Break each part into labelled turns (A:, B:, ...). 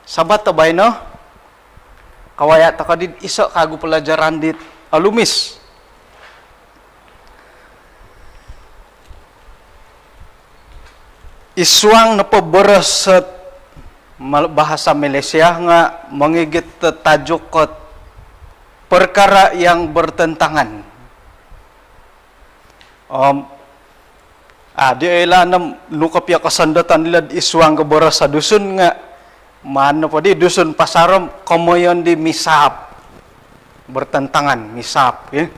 A: Sabat tabay no? Kawaya takadid isa kagu pelajaran dit alumis. Iswang na paboros sa bahasa Malaysia nga mangigit tajuk kot perkara yang bertentangan. Di ila nam nukapya kasandatan nila iswang kaboros sa dusun nga mano pa di dusun pasarom komoyon di misap bertentangan misap ya.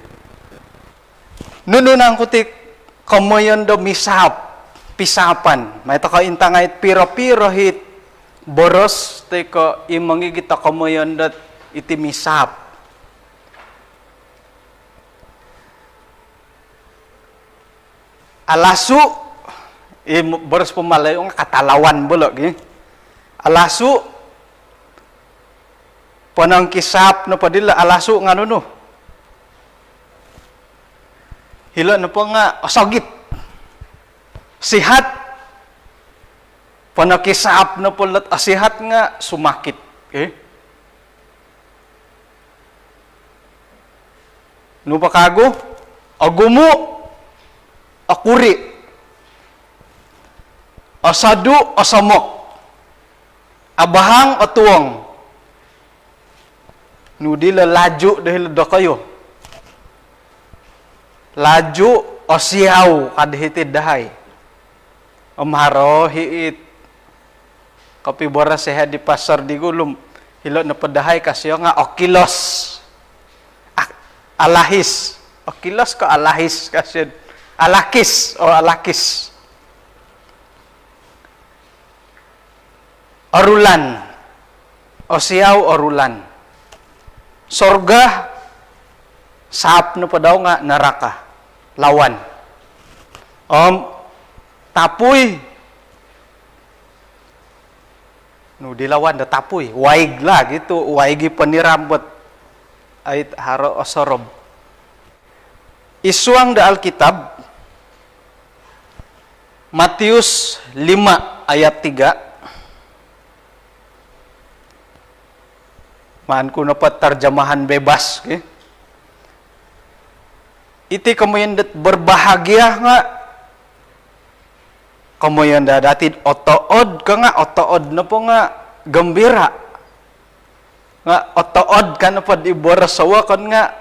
A: Nununang kutik komoyon do misap pisapan may to ka intangait piro-piro hit boros te ko imangi kita komoyon dat iti misap alasu boros pumalayo nga katalawan bulok ya. Alasu panang kisap na padila alasu nga no hila na po nga asagit sihat panang kisap na po asihat nga sumakit no pakago agumo akuri asadu asamok abahang atuang nudila laju dahil do kayo laju osiaw kadhitid dahay amharo hiit kapibora sehat di pasar di gulum hilot na padahay kasi nga okilos alahis okilos ka alahis kasi alakis o alakis orulan osiaw orulan sorga sap na pa daw nga neraka lawan tapuy no dilawan da tapuy waig la gitu waigi panirambot ait haro osorob iswang da alkitab Matius 5 ayat 3 maan ko napat tarjamahan bebas iti kamoyan dat berbahagia nga kamoyan da datid otood ka nga otood na po nga gembira nga otood ka na po di borasawa kan nga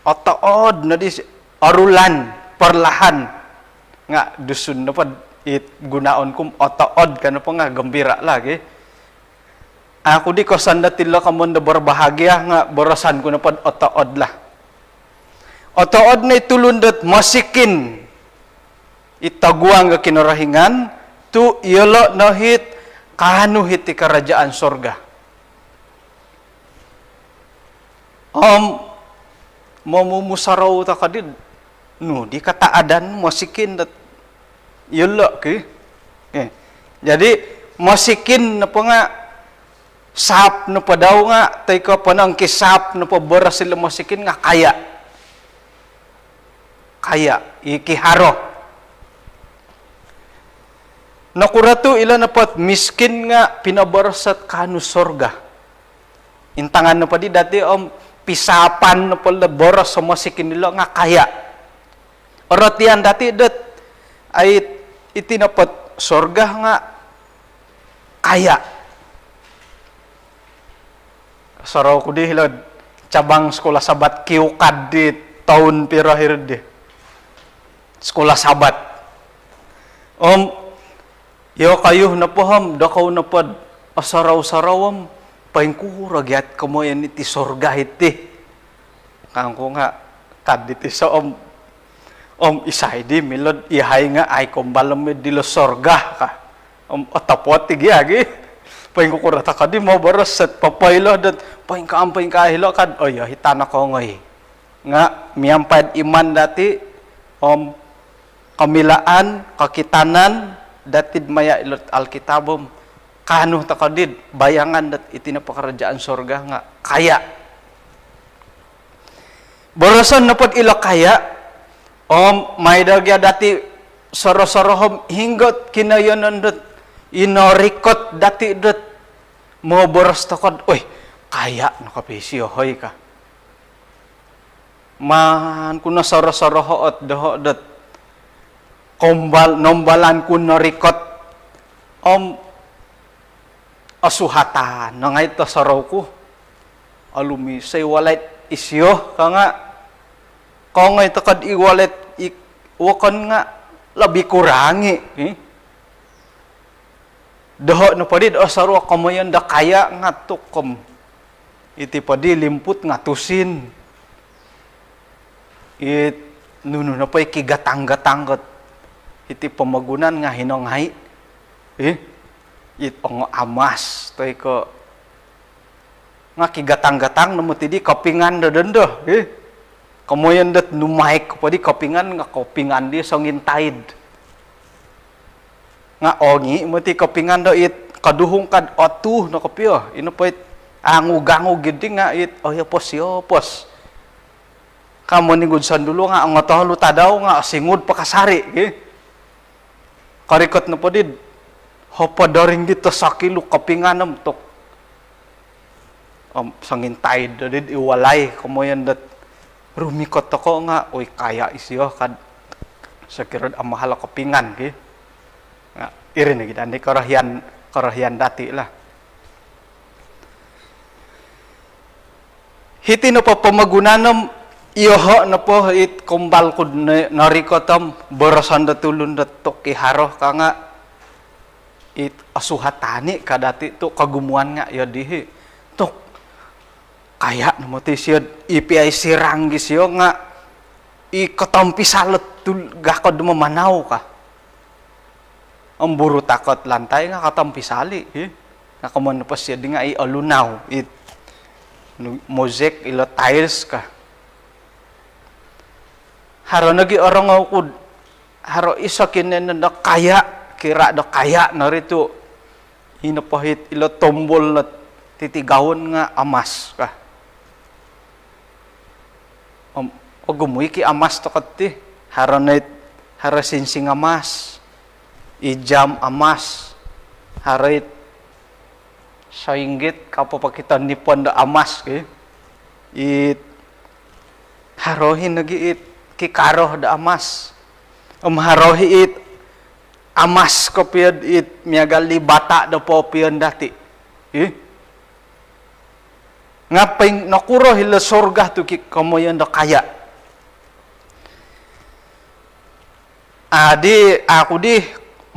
A: otood na di arulan perlahan nga dusun na po it gunaon kum otood ka na po nga gembira lagi. Ako di ko sandatila kamon da berbahagia nga borosan ko na pod otood lah. Otood na itulundat masikin itaguang ga kinarahingan tu yelo nohit kahanuhit ti kerajaan sorga. Mamumusaraw ta kadid no di kataadan masikin dat yelo ki. Jadi masikin na po nga sap na pa daw nga, tay ka pa nang kisap na pa bara sila masikin nga kaya. Kaya, ikiharo. Nakuratu ila na pat miskin nga pinabarasat kanu sorga. Intangan na pa di dati pisapan na pala boras sa masikin nila nga kaya. Oratian dati dat ay itinapat sorga nga kaya. Saraw ko di hilad cabang sekolah sabat kiukad di tahun pirahir di sekolah sabat yo kayo na poham dakaw na pod asaraw-sarawam paingkuragyat kamoyan iti sorga iti kangko nga kad iti sa isay di milod ihay nga ay kumbalam di lo sorga ka atapot ti giagi paing kukurata ka di mo baras set papaylo dat paing kahilo kad oy hitana ko ngoy nga miyampad iman dati kamilaan kakitanan datid maya ilot alkitabom kanu ta kadid bayangan dat iti na pakarajaan sorga nga kaya barasan na pod ila kaya may dagya dati soro-sorohom hinggot kinayonon dat inorikot dati dat Mo boros takod, oy, kaya nakapisi hoy ka. Man kuno soro-soro hoot dohodot. Nombalan kuno rikot asuhatan nangay to saraw ko. Alumi say walet isyo ka nga. Kung ngay takad i-wallet wakon nga labi kurangi. Doho no padi do sarwa kamayan da kaya nga tukom. Iti padi limput nga tusin. It nuno na pa'y kigatang-gatanggot. Iti pamagunan nga hinonghay. It ang amas. To'y ko nga kigatang-gatang na mo tidi kapingan da dendo. Kamoyan dat numaik ko padi kapingan nga kapingan di songintayid. Nga ongi mo ti kapingan do it kaduhong kad otu na kapyo. Ino po it angugango gidi nga it yopos. Kamu ni gudsan dulu nga ang atahulu tadaw nga singud pakasari. Karikot na po did. Hopadaring dito sa kilo kapinganam tok. Sangintayid do did iwalay kamoyan dat rumikot ako nga oy kaya isyo kad sa kirod ang mahal kapingan nga irin na gid karahian dati lah. Hiti no pa pamagunanam iyoho na po it kumbal kud narikotam borosan da tulun da tok iharo ka nga it asuhatani kadati to kagumuan nga yo dihi tok kaya na mo ti siya ipi ay sirang gisyo nga ikatampi salot gakod mo manaw ka. Ang buro takot lantay nga katampi sali. Nga kumano pa siya di nga alunaw. Mosaic ilo tiles ka. Haro nagi orang ako haro isa kinen na kaya kira da kaya na rito hinapahit ilo tombol na titigawon nga amas ka. Gumuy ki amas to kati haro sinsing amas ijam amas harit sainggit kapapakita nipon da amas it harohin nagi it kikaroh da amas harohi it amas kopiyad it miagali bata da popiyon dati ngaping nakuro hila sorga tu ki kamoyan da kaya. Ako di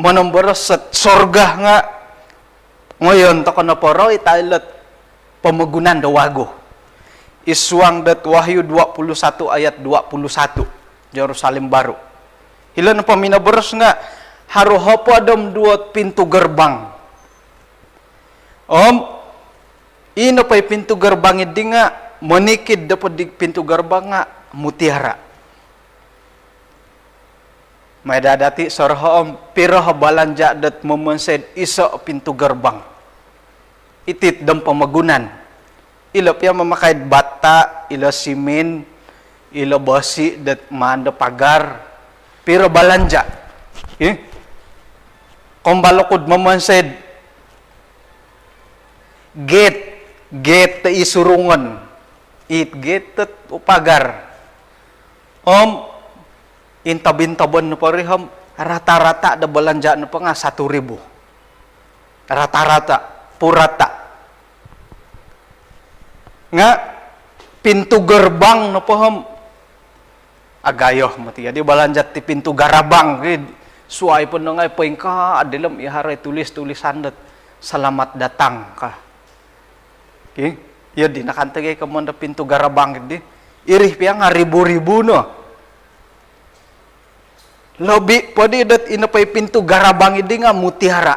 A: manambaras sa sorga nga ngayon to na poro itailat pamagunan da wago. Iswang dat Wahyu 21 ayat 21 Jerusalem baru. Hila na paminabaras nga haruhopo adam duat pintu gerbang. Ino pa'y pintu gerbang idi nga manikid dapat di pintu gerbang nga mutiara. May dadati sorhom piro balanja dat memensed iso pintu gerbang. Itit dam pamagunan. Ilo pia mamakay bata, ilo simin, ilo basi dat manda pagar. Piro balanja. Kung balokod memensed gate ta isurungan. Gate tat upagar. Intabin-taban na pariham, rata-rata da balanja na pa nga 1,000. Rata-rata, purata. Nga, pintu gerbang na paham, agayo, mati, di balanja ti pintu garabang, suay po na nga, paing ka, adilam, iharay tulis-tulisan dat, salamat datang ka. Yun, di nakantagay ka mo na pintu garabang, irih piya nga, ribu-ribu no. Lobi pwede dat inapay pintu garabang idi nga mutiara.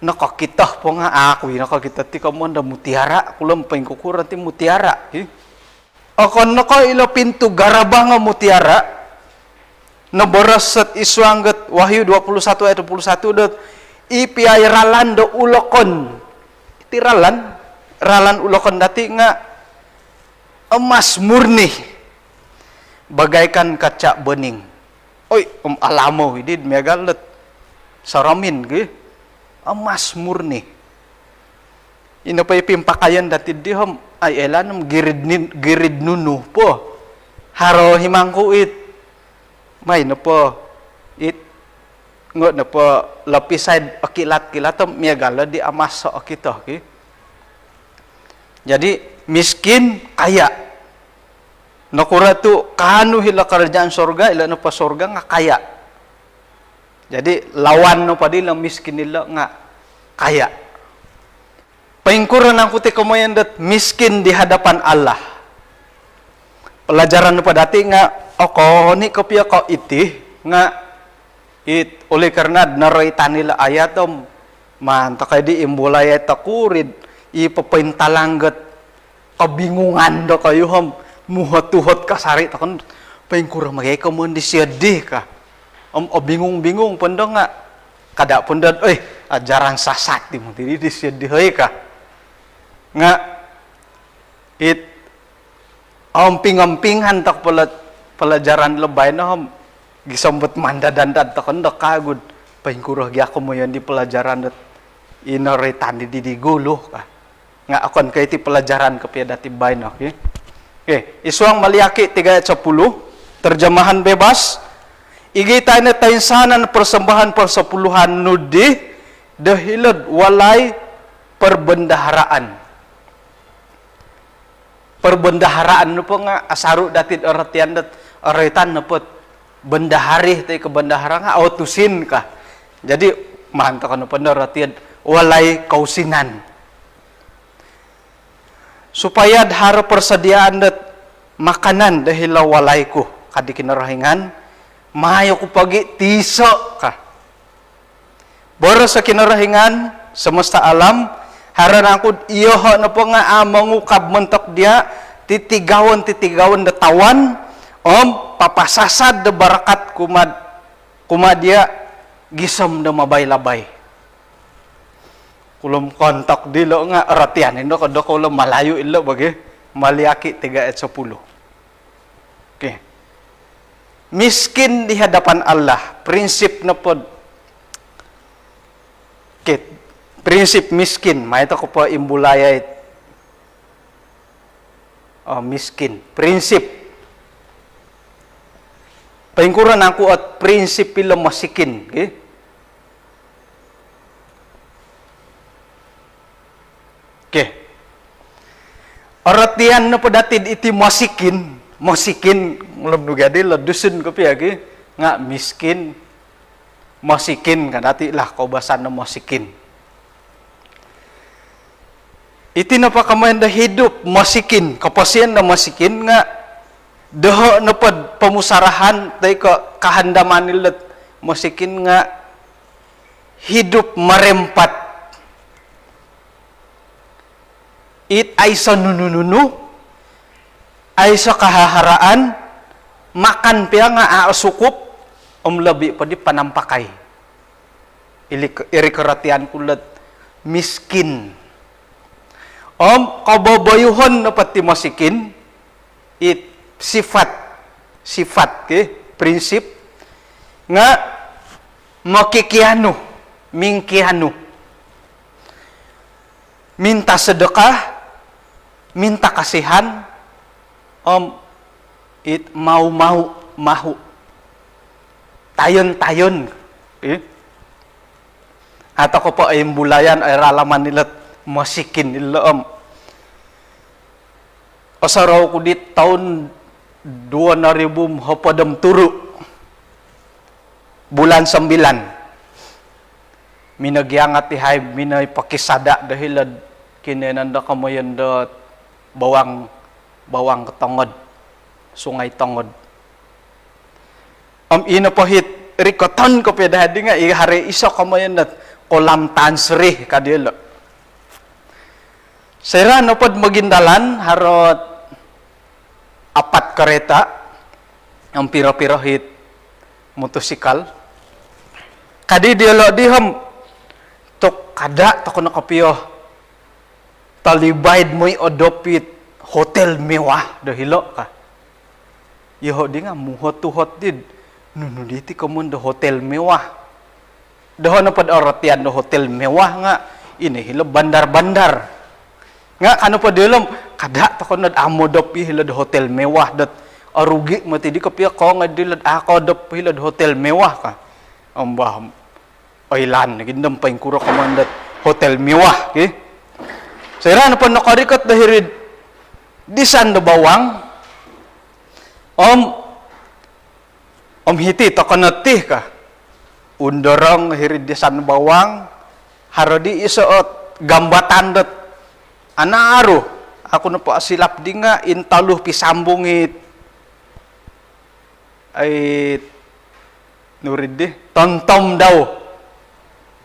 A: Nakakita po nga ako, nakakita ti kamo da mutiara, kulam paing kukuran ti mutiara. Ako naka ilo pintu garabang nga mutiara. Naboras at iswanggat Wahyu 21 ayat 21 dat ipiay ralan do ulokon. Iti ralan ulokon dati nga emas murni. Bagaikan kaca bening. Oy, alamo hidid miagalet. Saramin ge. emas murni. Ino pa ipimpakayan dati di ham ay elanam girid nunu po. Haro himangku it. May no po it ngot no po lapisay akilat-kilatom miagala di amas so akito. Okay? Jadi miskin kaya. Nakura tu kanu hila kerajaan sorga ila no pa sorga nga kaya. Jadi lawan no pa dila miskin nila nga kaya. Paingkuran ang kuti kumayan dat miskin di hadapan Allah. Pelajaran pa dati nga ako ni kopya ko iti nga oleh karena naroitan nila ayatom man takay di imbulay takurid ipapaintalanggat kabingungan do kayo ham muhat-tuhot kasari takon paingkuran magay ka mo di siyadi ka bingung-bingung pendo nga kada pundad ajaran sasat di mo di siyadi ka nga amping-ampingan tak pelajaran lebay na gisambut mandadandad tak hendak kagud paingkurah gi ako mo yan di pelajaran dat inaritan di guluh ka nga akon kay ti pelajaran kapya dati bay na okay isuang maliaki 3:10 terjemahan bebas igita na tainsanan persembahan persepuluhan nudi dahilad walay perbendaharaan. Perbendaharaan no po nga asaru datid aratian dat aritan no po bendahari tay ke bendahara nga autusin ka. Jadi mantap kan po aratian walay kausinan. Supaya haro persediaan dat makanan dahil walay ko kadi kinarahingan mayo ko pagi tiso ka. Boro sa kinarahingan semesta alam haran angkod iyoho na po nga mangukab mentok dia titigawan datawan papasasad da barakat kumad dia gisam da mabay-labay. Kulom kontak dilo nga aratian indo kada kulo malayo ilo bagi maliaki 3:10. Okay. Miskin di hadapan Allah, prinsip na pod prinsip miskin, may ito ko po imbulaya miskin. Prinsip. Paingkuran ako at prinsip pila masikin. Okay? Okay. Aratian na po datid iti masikin. Masikin, mulam nugadi, ladusin ko piya. Okay? Nga, miskin. Masikin, ka dati lah kaubasan na masikin. Iti na pa kamayan da hidup masikin, kapasian na masikin nga deho na pad pamusarahan tay ka kahandaman nila masikin nga hidup marempat. It ay sa nunununu ay sa kahaharaan makan piya nga aasukup labi pa di panampakay. Irikaratian kulat miskin. Kababayuhan na pati masikin sifat prinsip nga makikiano mingkiano minta sedekah minta kasihan mahu tayon atau ko pa ay bulayan ay ralaman nila masikin nila asaraw ko di tahun 2000 hapadam turu bulan 9 minagyangat tihay minay pakisada dahil kinenanda kamayan da bawang ketongod sungay tongod ina pahit rikoton ko pedadi nga ihari isa kamayan dat kolam tansri kadila Sera nopod magindalan harot 4 kereta ang piro-piro hit motosikal. Kadi dialog diham tok kada tok nakapiyo talibaid mo'y odopit hotel mewah dahilo ka. Iho di nga muhot tuhot did nunuditi kamun do hotel mewah. Doho na pad oratian no hotel mewah nga ini hila bandar-bandar. Nga ano pa dilom kada ta kon amodop hila hotel mewah dat arugi mati di kapia ko nga dilad ako dop hila hotel mewah ka. Ambah oilan gindam paing kuro komandat hotel mewah ki. Sayra na pa nakarikat dahirid di sanda bawang om hiti to kanatih ka. Undorong hirid di sanda bawang harodi isoot gambatan dat anaaro ako na po asilap di nga intaluh pisambungit ay nurid di tontom daw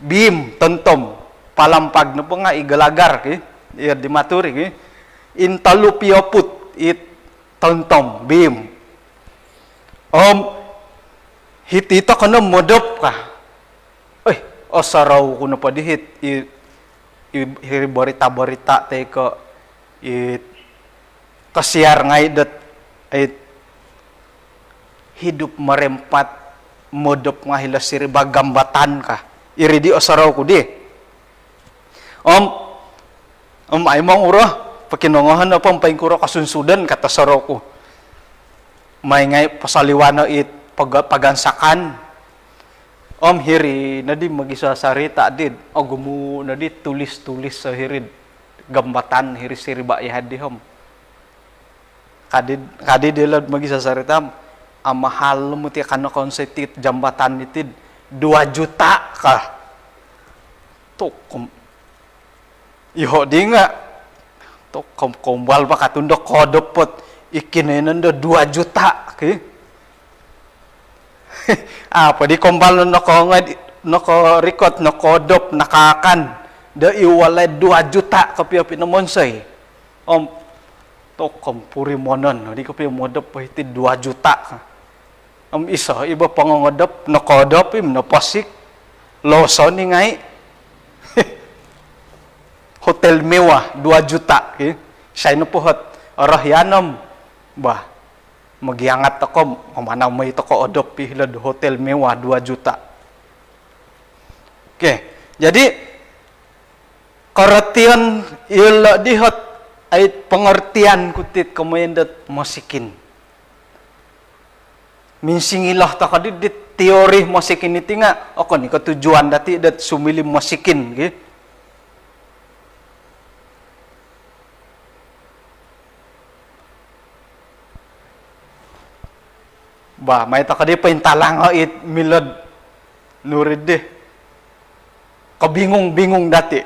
A: bim tontom palampag na po nga igalagar ki iya di maturi ki intaluh pioput it tontom bim hitita ka na modop ka ay osaraw ko na pa dihit hiri barita-barita tay ko kasiar ngay dat ay hidup merempat modop nga hila siri bagambatan ka iri di osaraw ko di ay mong uro pakinongohan na pang paingkuro kasunsudan kata saraw ko may ngay pasaliwana it pagansakan hiri na di magisasarita did gumu na di tulis-tulis sa hirid gambatan hiri siriba ihadi kadid dilad magisasarita mahal mo ti kana konsetit jambatan nitid 2 juta ka tukom iho di nga tukom kombal pa katundok kodopot ikinenan 2 juta ki apa di kombal nako record nako dop nakakan da iwalay 2 juta kapia pinamonsay tokom puri monon di kapia modop pahiti 2 juta isa iba pangongodop nako dop im napasik loson ni ngai hotel mewah 2 juta ki say no pohot arahyanom bah magiangat ako, mamanaw mo ito ko odop hilad hotel mewah 2 juta. Oke, jadi karatian ila dihot ay pengertian kutit kamayandat masikin. Minsingilah takadid di teori masikin iti nga, ako ni ketujuan dati dat sumili masikin, gitu. Bah, may takadi pa intalang it milad nurid de. Kabingong-bingong dati.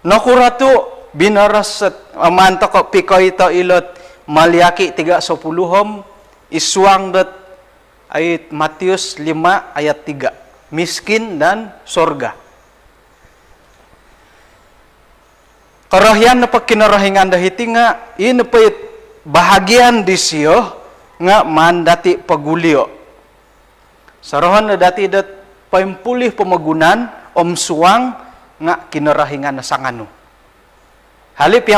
A: Nakurato binarasat amanta ko pikoy ito ilot Maliaki 30 iswang dat ayat Matius 5 ayat 3 miskin dan sorga. Karahyan na pagkinarahingan dahiti nga inapait bahagian di siyo nga mandati pagulio. Sarohan na dati dat paimpulih pamagunan suwang nga kinarahingan na sangano. Halip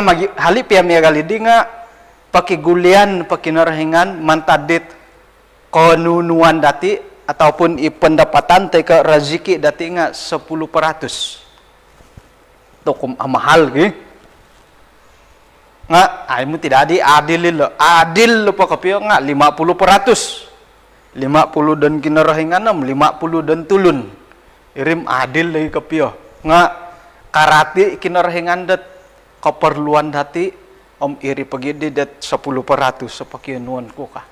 A: ya miagalidi nga pakigulian pakinarahingan mantadit konunuan dati ataupun ipendapatan teka raziki dati nga 10%. Tokum mahal gi. Nga ay mo tidak adil pa kapiyo nga 50%. 50 dan kinarahingan 50 dan tulun. Irim adil lagi kapiyo. Nga karati kinarahingan dat keperluan dati iri pagidi dat 10% sa pakianuan ko ka.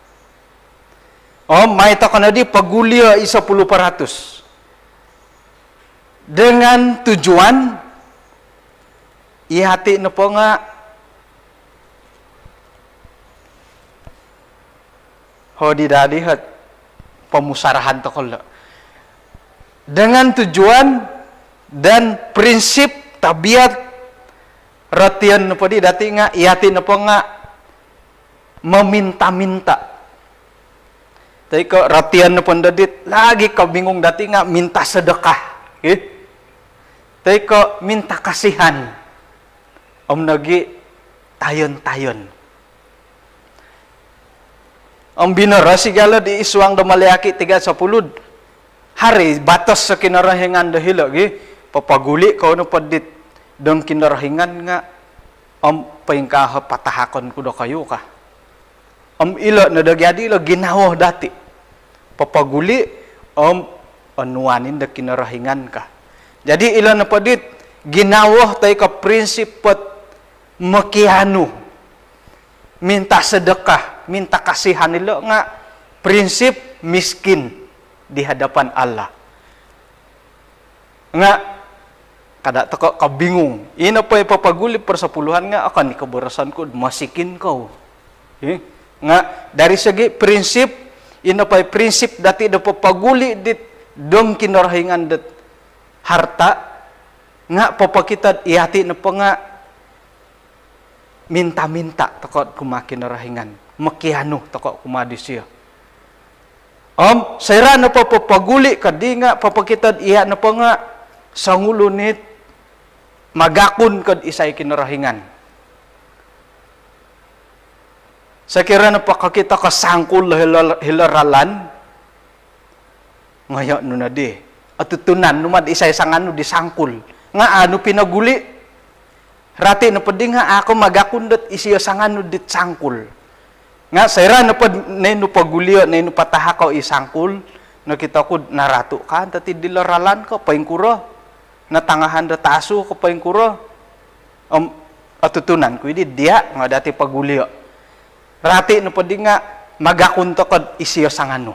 A: May takana di pagulia 10%. Dengan tujuan ihati na po nga di dadihat pemusarahan tokol dengan tujuan dan prinsip tabiat ratian na po di dati nga ihati na po nga meminta-minta. Tapi ko ratian na po dadit lagi kabingong dati nga minta sedekah. Tapi ko minta kasihan. Nagi tayon-tayon. Ang binara sigala di iswang da Maliaki 30 hari batas sa kinarahingan dahil lagi papaguli kau na padit dong kinarahingan nga paingkah patahakon ko do kayo ka ilo na dagyadi lo ginawa dati papaguli anuanin da kinarahingan ka jadi ilo na padit ginawa tayo ka prinsipot makiano minta sedekah minta kasihan nila nga prinsip miskin di hadapan Allah. Nga kada teko kabingung. Ina pa ipapaguli persepuluhan nga akan ikabarasan ko masikin kau. Nga dari segi prinsip ina pa prinsip dati da papaguli dit dom kinarahingan dit harta nga papakita iati na pa nga minta-minta teko kumakin rahingan. Makiano teko kumadisya. Sayra na papaguli kadi nga papakitad iya na pa nga sangulunit magakon kad isay kinarahingan. Sa kira na pakakita ka sangkul hilaralan ngayon no na di at tutunan numad isay sangano di sangkul nga ano pinaguli rati na pwede nga ako magakundot isiyo sangano dit sangkul nga sayra na no pagulio na no patahakaw isangkul nakita ko narato ka tati dilaralan ka paingkuro natangahan da taso ka paingkuro atutunan ko idi dia nga dati pagulio rati na pwede nga magakunto ka isiyo sangano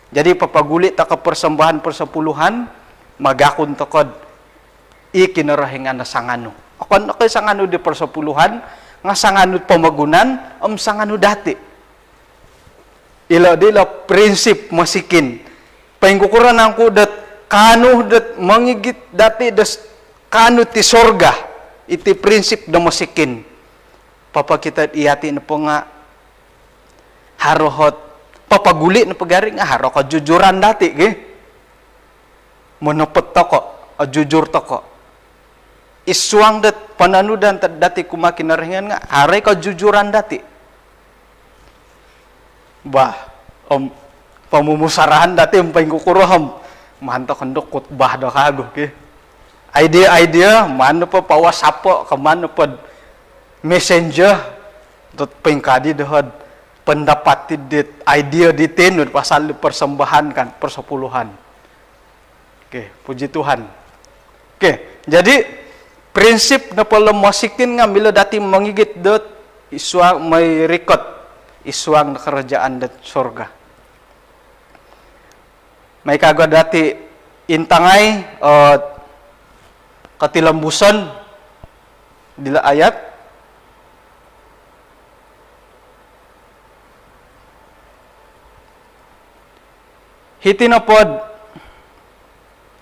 A: jadi papaguli ta ka persembahan persepuluhan magakunto ka ikinarahingan na sangano akan kay sangano di persepuluhan nga sangano pamagunan sangano dati ila dila prinsip masikin paingkukuran ang kudat kanu dat mangigit dati das kanu ti sorga iti prinsip da masikin papakita iati na po nga harohot papaguli na pagari nga haro ka jujuran dati monopot toko jujur toko iswang dat pananudan dati kumakinaringan nga aray ka jujuran dati pamumusarahan dati paing kukuroham manto kandok kutbah da kago idea mano pa pawasapo kamano pa messenger dot paing kadi dahod pendapat dit idea ditin pasal persembahan kan persepuluhan puji Tuhan jadi prinsip na pala masikin nga mila dati mangigit dot iswang may record iswang na kerajaan dat surga. May kagad dati intangay katilambusan dila ayat hitinapod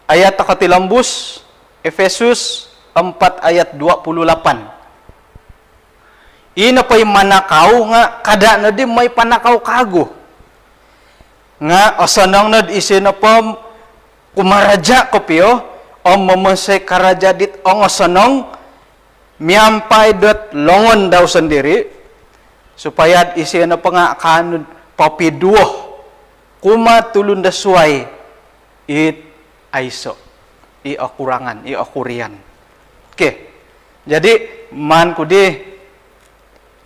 A: ayat katilambus Efesus 4 ayat 28 ina pa'y manakaw nga kada na di may panakaw kago nga asanang nad isi na pa kumaraja ko piyo o mamasay karaja dit o asanang miyampay dot longon daw sendiri supaya isi na pa nga kanod papiduo kuma tulun dasway it aiso i akurangan i akurian jadi man ko di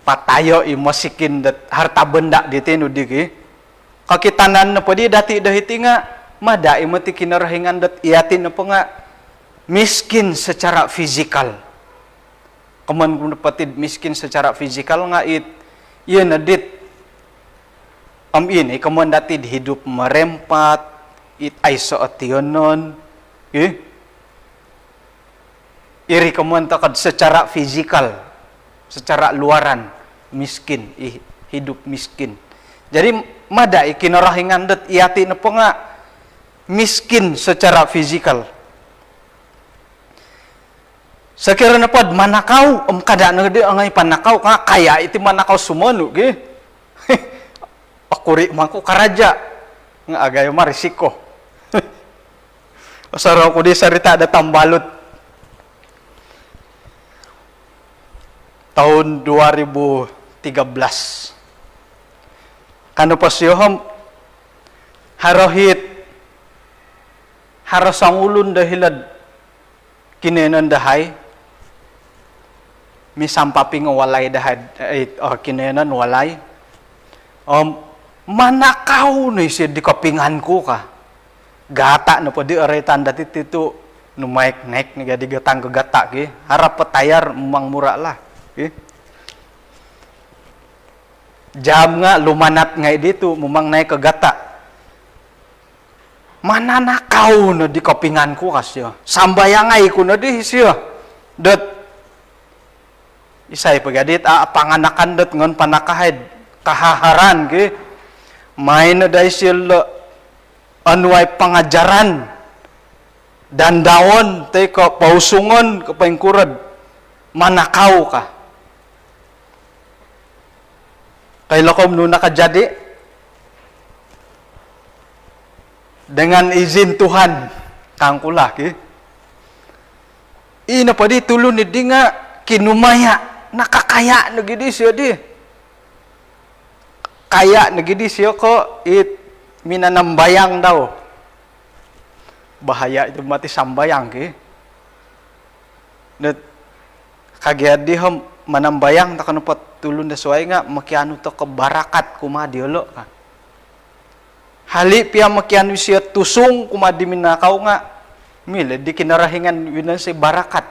A: patayo imosikin dat harta benda ditinu digi kakitanan na pwede dati dahiti nga mada imati kinarahingan dat iatin na po nga miskin secara fizikal kaman kung napatid miskin secara fizikal nga yun na dit ini kaman dati hidup merempat ay soation nun iri kaman takad secara fizikal secara luaran miskin hidup miskin jadi mada ikinarahingan dat iati na po nga miskin secara fizikal sakira na pod manakaw kada na di angay panakaw nga kaya iti manakaw sumano akuri man ko karaja nga agay marisiko asaraw ko di sarita da tambalot tahun 2013 kano pa siyohom harohit harasang ulun dahilad kinenan dahay, misampaping walay dahay, kinenan walay, manakaw na siya di kapingan ko ka. Gata na po di aretan dati tito numaik-naik ni gadi gatang kagata ki. Harap patayar mang mura lah. Ki. Jam nga lumanat ngay dito mumang naik kagata. Mananakaw na di kapingan ko kasya. Sambayangay ko na di siya. Dat isay pagadit panganakan dat ngon panakahid kahaharan ki. May na dahil sila anuay pangajaran dan dawon teka pausungon kapangkurad manakaw ka. Kay lakom nung nakajadi dengan izin Tuhan kang kulaki ina pa di tulun ni di nga kinumaya nakakaya na gidi siya di kaya na gidi siya ko minanambayang daw bahaya itu mati sambayang ki net kagiad di ham manambayang tak kanu patulun da suay nga makiano to kabarakat kumadi ulo ka hali pia makiano siya tusong kumadi minakaw nga mila di kinarahingan winan si barakat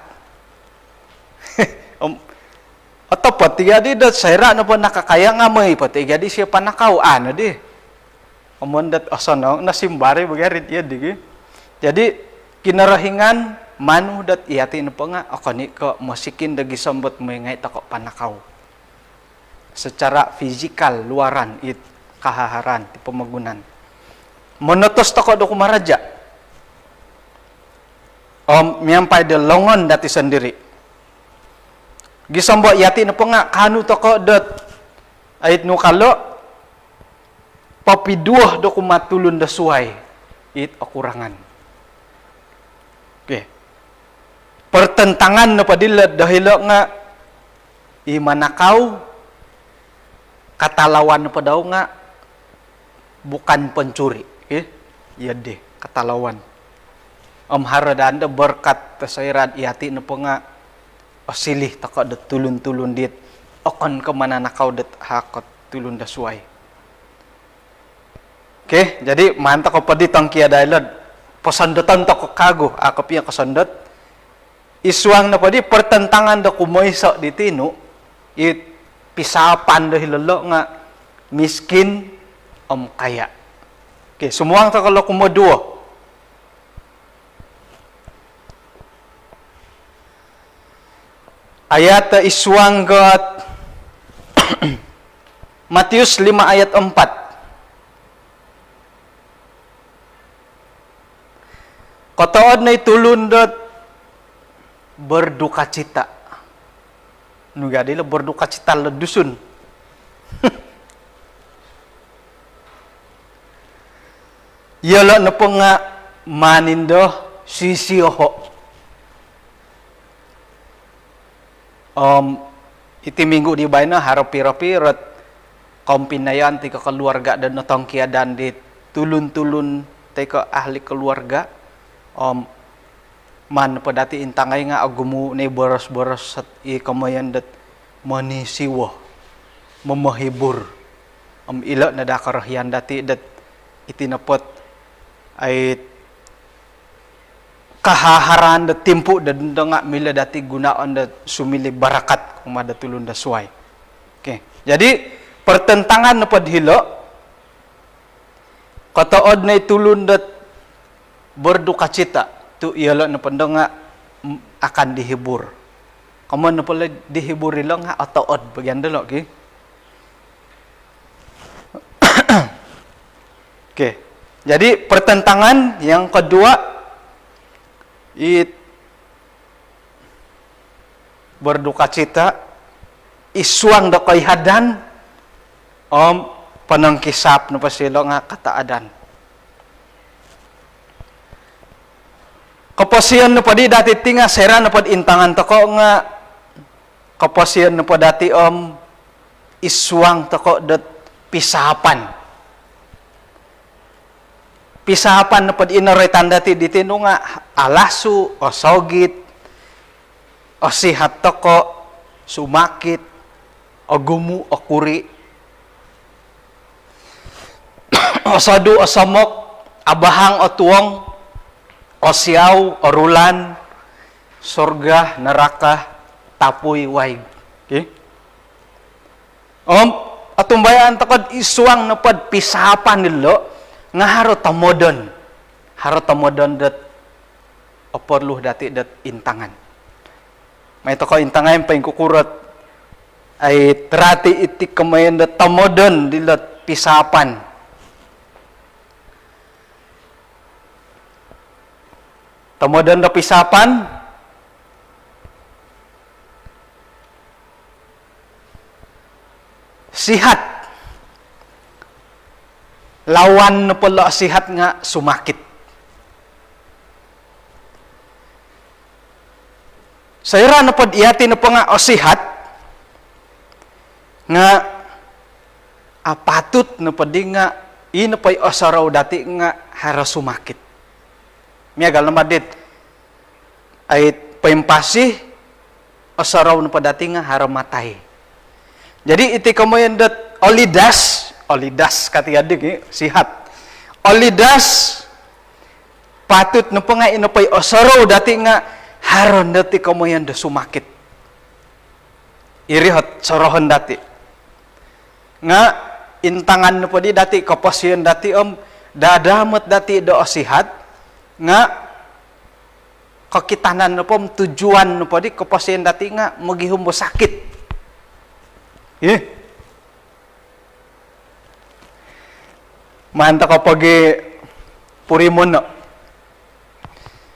A: atau patiga di dat sayra na po nakakaya nga may patiga di siya panakaw ano di amondat asana nasimbari bagarit ya di jadi kinarahingan manu dat iati na po nga ako ni ko masikin dagi sambot may ngay tako panakaw secara fisikal luaran it kahaharan ti pamagunan monotos tako do kumaraja miyampay de longon dati sendiri gisambot iati na po nga kanu tako dat ait no kalo papiduah do kumatulun da suhay it akurangan. Okay. Pertentangan na padila dahil nga imanakaw katalawan na pa daw nga bukan pencuri. Okay? Iya deh katalawan. Haradan da berkat tasairan iati na po nga silih tako dat tulun-tulun dit okon kemana nakaw dat hakot tulun da suay. Okay, jadi mantap ko padi tangkia dailad pasandatan tako kago akap yang kasandat iswang na padi pertentangan da kumoysa di tino it pisapan da hilalo nga miskin kaya. Okay, sumuang ta kalau kumoduo ayat iswang gat Matius 5 ayat 4. Kotood na itulun dot berduka cita. Nugadi la berduka cita la dusun. Yala na po nga manindo sisiyoho. Iti minggu di bayna harapi-rapi rat kaum pinayan tika keluarga dan natong kiadan di tulun-tulun tika ahli keluarga man padati intangay nga agumu ni boros-boros sat i kamayan dat manisiwa mamahibur ila na dakarahyan dati dat itinapot ay kahaharan da timpu da nga mila dati gunaan da sumili barakat kumada tulun da suay. Okay. Jadi pertentangan na padhilo kataod na itulun da berduka cita tu iala na panda nga akan dihibur. Kamu na pala dihibur ilang nga ataod bagian dalo okay. Okay. Jadi pertentangan yang kedua berduka cita iswang da kay hadan panangkisap no pasilo nga kataadan kapasian no padi dati tinga sera no pad intangan toko nga kapasian no dati iswang toko dat pisapan pisahapan na pod inoretan dati ditino nga alasu o sogit o sihat toko sumakit o gumu o kuri o sadu o samok abahang o tuwong o siyaw o rulan surga neraka tapuy waig. Okay? Atumbayan takod isuang napad pisahapan nilo nga haro tamodon dat oporluh dati dat intangan. May toko intangan pa kukurat ay terati itik kamayan dat tamodon dilat pisahapan. Tamodon da pisahapan sihat lawan na pala sihat nga sumakit. Sayra na pod iyati na pa nga o sihat nga patut na padi nga inapay osaraw dati nga hara sumakit. Miyagal na madit ay paimpasi osaraw na pa dati nga hara matay. Jadi iti kamoyan dat olidas katiadik sihat. Olidas patut na pa nga inapay osaraw dati nga haron dati kamoyan da sumakit. Irihot sorohon dati. Nga intangan na pa di dati kapasyan dati dadamot dati do sihat nga kakitanan na pa tujuan na pa di kapasyan dati nga magihumbo sakit. Manta kapag purimon no.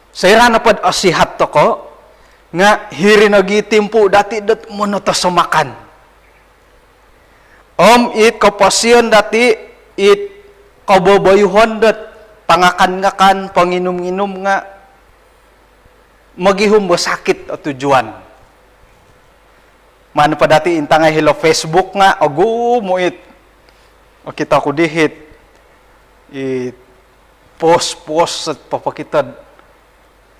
A: Sayra na pad asihat to ko nga hiri nagitimpo dati dat mono to sumakan. It kapasyon dati it kaboboyuhon dat pangakan-ngakan panginom-inom nga magihumbo sakit o tujuan. Mano pa dati intang nga hello Facebook nga agu mo it o kita ko dihit it post at papakita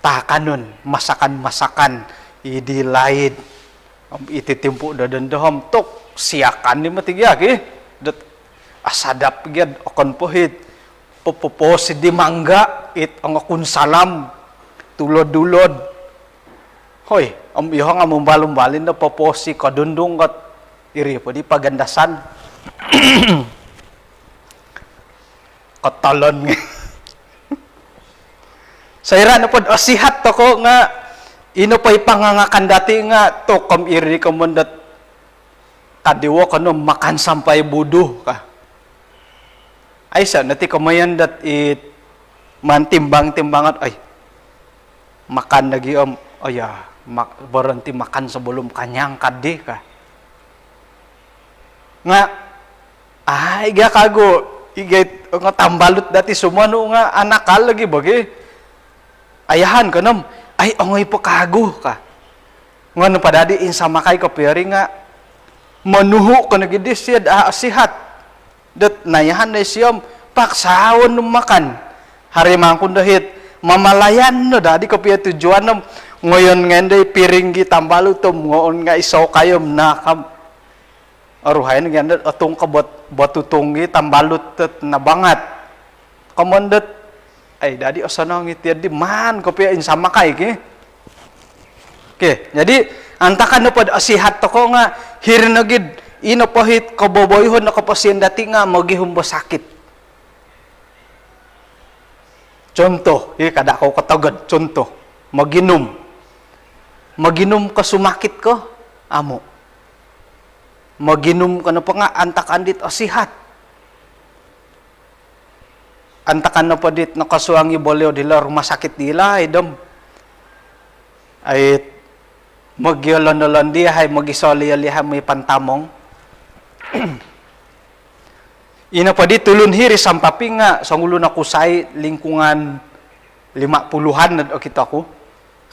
A: takanon masakan idilaid ititimpo dadandahom tok siakan ni matigyak dat asadap gyud okon pohit popoposi di mangga it ang akun salam tulod-dulod hoy iho nga mumbalumbalin na poposi kadundong kat iri po di pagandasan katalon nga sayra na po asihat to ko nga ino pa'y pangangakan dati nga to kam iri kamundat kadiwa kano makan sampay buduh ka ay sa nati kamayan dat it mantimbang-timbangat ay makan lagi berhenti makan sebelum kanyang kadi ka nga ay ga kago igay nga tambalut dati sumano nga anakal lagi bagi ayahan kanam ay ongoy po kago ka ngano padadi insa makay ka peri nga manuhu ka nagidi siya asihat dat nayahan na siyam paksawon nung makan harimang kundahit mamalayan no dadi ka piya tujuan nam ngayon ngenday piringgi tambalutom ngoon nga isaw kayom na aruhayan nga atong kabot batutunggi tambalut na bangat kamondet ay dadi osano ngitiad di man kopya insa makay ki okay jadi antakan na pod asihat to ko nga hirinagid inapahit kaboboyhon na kapasyan dati nga magihumbo sakit contoh kada ko katagad contoh maginom ka sumakit ko amo maginom ka na pa nga antakan dit asihat antakan na pa dit nakasuangi boleo dila rumah sakit dila idom ay magyolon-olon dia hay magisoli-olihan may pantamong ina pa dit tulun hiri sampapi nga sangulo na kusay lingkungan 50-an na kita ko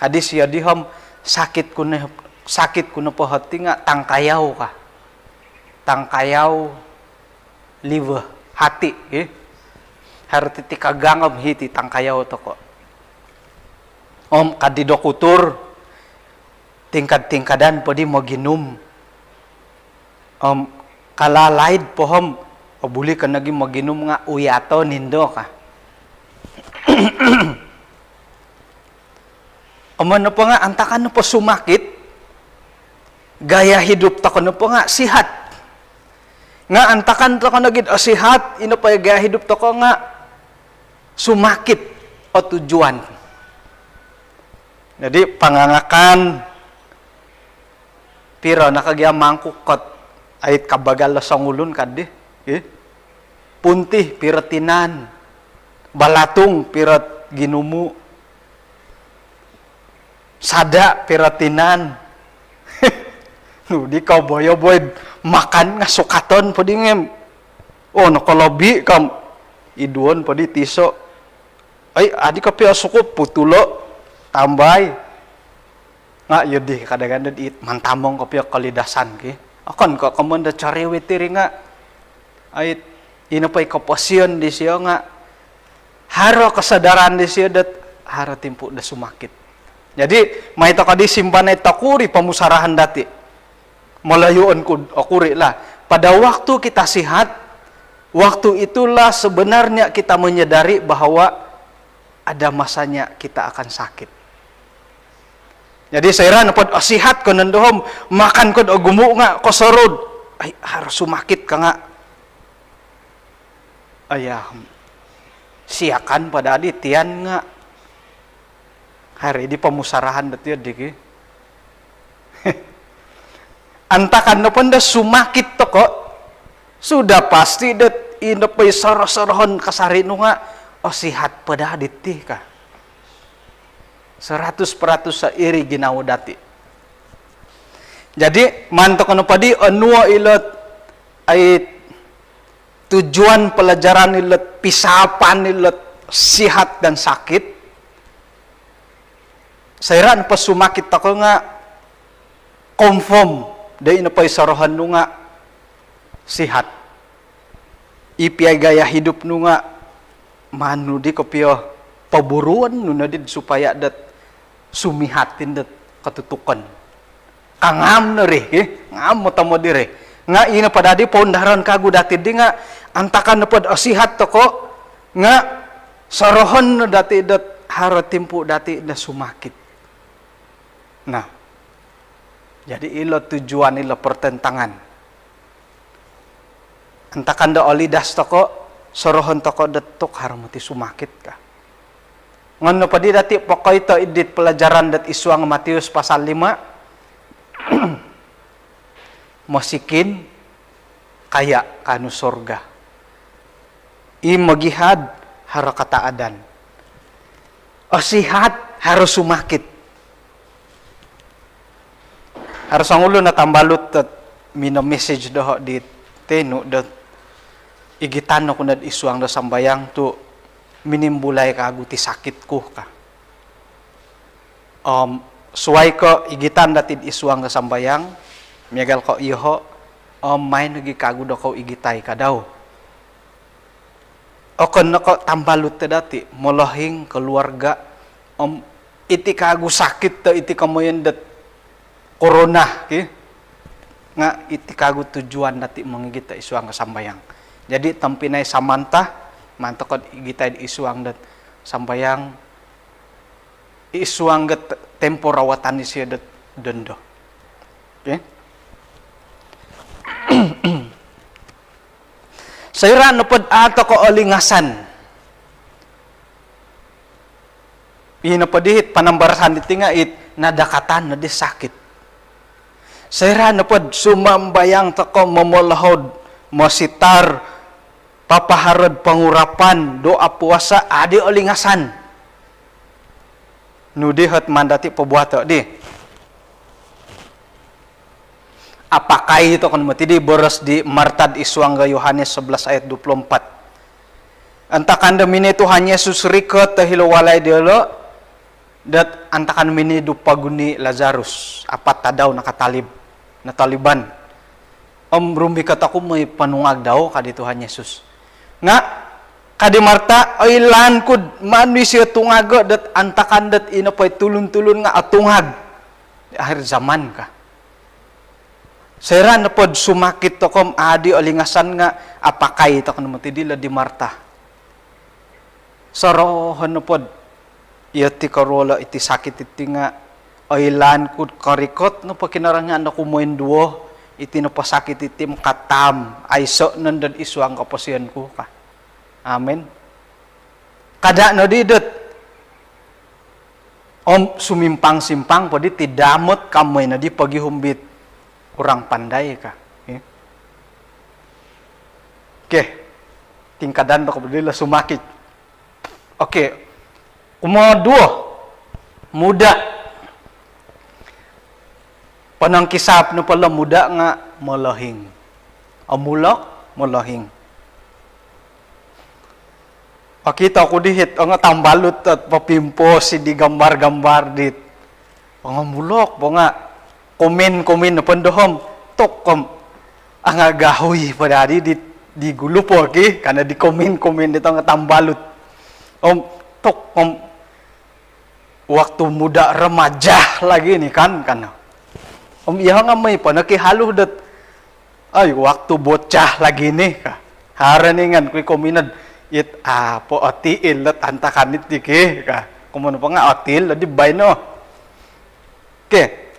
A: kadis siya diham sakit ko na po hati nga tangkayaw liver hati harti ti kagangam hiti tangkayaw to ko. Kadidok utur, tingkad-tingkadan pwede mo ginum. Kalalaid pohom, buli ka naging maginum nga uyato nindo ka. Ano pa nga, antakan na po sumakit, gaya hidup ta ko na po nga, sihat. Nga antakan ta ko naging sihat, ino pa gaya hidup ta ko nga, sumakit o tujuan. Jadi pangangakan, pero nakagyamang kukot, ayit kabagal la sangulun kadi. Puntih piratinan, balatung pirat ginumu, sada piratinan. Di kau boyo boy makan nga sukaton pwede ngem. Nakalobi kam iduon pwede tiso. Ay adi ka pia sukup putulo tambay. Nga yudi kadang-kadang mantamong ka pia kalidasan ki. Akan ka kamanda cariwitiri nga ay inapay kapasyon di siya nga haro kasadaran di siya dat haro timpo da sumakit. Jadi may ta kadi simpanay takuri pamusarahan dati. Malayuan ko akuri lah. Pada waktu kita sehat, waktu itulah sebenarnya kita menyadari bahwa ada masanya kita akan sakit. Jadi saya rana pod sihat ko nandohom makan ko gumu nga kosorod. Ay harus sumakit ka nga. Ayah siakan pada aditian nga hari di pamusarahan dati diki. Antakan na pun dah sumakit to ko sudah pasti dat inapay soroh-sorohon kasari nu nga sihat pada aditi ka 100% sa iri ginawa dati. Jadi mantok ano padi anua ilot ay tujuan pelajaran ilot pisapan ilot sihat dan sakit. Saya ran pas sumakit ako nga confirm dahil na pa'y sarohan nung nga sihat. Ipiay gaya hidup nung nga manu di ko piyo paburuan nung na din supaya dat sumihatin dat katutukan. Kangam na rin, ngam mo tamo di rin. Nga ina pa dadi pondaran kagu dati di nga antakan na pod sihat to ko nga sarohan na dati dat haratimpo dati na sumakit. Nah, jadi ilo tujuan ilo pertentangan. Antakan da olidas toko, sorohon toko detuk harmati sumakit ka. Ngono pa di dati pokok ito idit pelajaran dat isuang Matius pasal 5. Mosikin kaya kanu sorga. Magihad haro kataadan. Sihat harus sumakit. Harus ang ulo na tambalot at message doho di tenu dat igitan ko nad isuang da sambayang tu minimbulay ka aguti sakit ko ka. Suway ko igitan datid isuang da sambayang miyagal ko iho may nagikagu do ko igitay ka daw. Okon na ko tambalot ta dati molahing keluarga iti kagu sakit ta iti kamoyan dat corona nga iti kagu tujuan dati mangigita isuang kasambayang. Jadi tampinay samanta mantakod igitay isuang dat sambayang isuang gat tempo rawatan ni siya dat dendo. Okay? Sayra no pod ato ko olingasan. Inapadihit panambarasan iti nga nadakatan na di sakit. Sayra na pod sumambayang tako mamolahod, masitar, papaharad pangurapan, doa puasa, adi olingasan. Nudihat mandati pabuato di. Apakah itu kan matidi boros di martad isuang ga Yohanes 11 ayat 24. Antakan damini Tuhan Yesus rikot tahilawalay diolo, dat antakan mini dupaguni Lazarus, apat tadaw nakatalib. Na Taliban. Rumbi kataku may panungag daw kadi Tuhan Yesus. Nga Kadi Marta ay lan kud manusia tungaga dat antakan dat ina pay tulun-tulun nga atungag di akhir zaman ka. Sera na pod sumakit to kom adi olingasan nga apakay to kanu matidila di Marta. Sarohan na pod iya ti karola iti sakit iti nga ay lan kud karikot no pakinarangan na kumoin duo iti no pasakit iti katam ay so nandan iswang kapasian ko ka. Amen. Kada no didot sumimpang-simpang padi ti damot kamoy na di pagihumbit kurang pandai ka. Okay. Tingkadan to kabila sumakit. Okay. Kumoduo muda. Panangkisap no pala muda nga malahing. Amulak malahing. Pakita ko dihit, ang tambalot at papimpo si di gambar-gambar dit. Ang mulok, nga komen na pandohom, tokom, ang agahoy pada di gulupo, okay? Karena di komen dit ang tambalot. Tokom, waktu muda remaja lagi nih kan. Iya nga may pa, nakihalo dat, ay, waktu bocah lagi nih, ka. Haraningan, kuy kominad, it po otiil at antakanit dike ka kumano pa nga otil di bay no. Okay.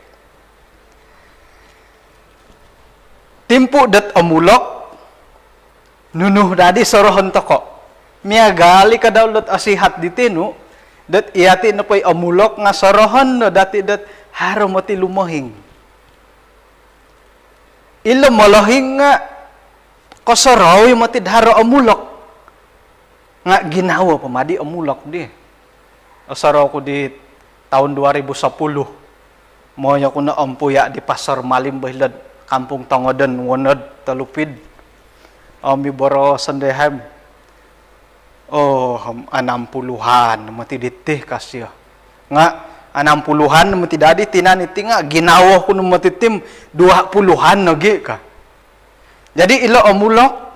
A: Timpo dat amulok nunuh dadi sorohon toko miagali ka daw lot asihat ditino dat iyati na pay amulok nga sorohon no dati dat haro mati lumahing ilo malahing nga kasaraw mati haro amulok nga ginawa pamadi amulak di. Asaraw ko di tahun 2010. Moya ko na ampuya di pasar Malim Bahlad, Kampung Tangodan, Wanad, Talupid. Ami baro sandehem. Oh, 60-an mati ditih kasya. Nga 60-an mati dadi tinaniti nga ginawa ko no mati tim 20-an nagi ka. Jadi ilo amulak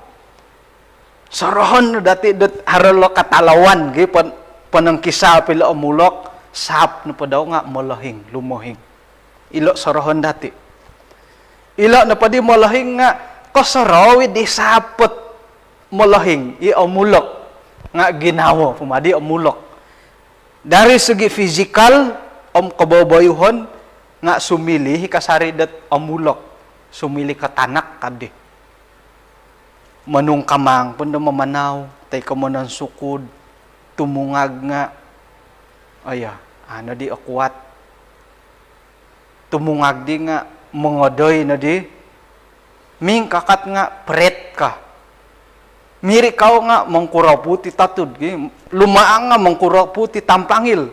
A: sorohon dati dat haralo katalawan gi panangkisa pila amulok sap na padaw nga malahing lumahing ilo sorohon dati ilo na padi malahing nga kasarawi di sapot malahing i amulok nga ginawa pumadi amulok dari segi physical kababayuhon nga sumili kasari dat amulok sumili ka tanak kadi manung kamang pun mamanaw tay kamonan sukod tumungag nga aya ano di akwat tumungag di nga mongodoy na di ming kakat nga pret ka miri kao nga mangkuraw puti tatud lumaang nga mangkuraw puti tampangil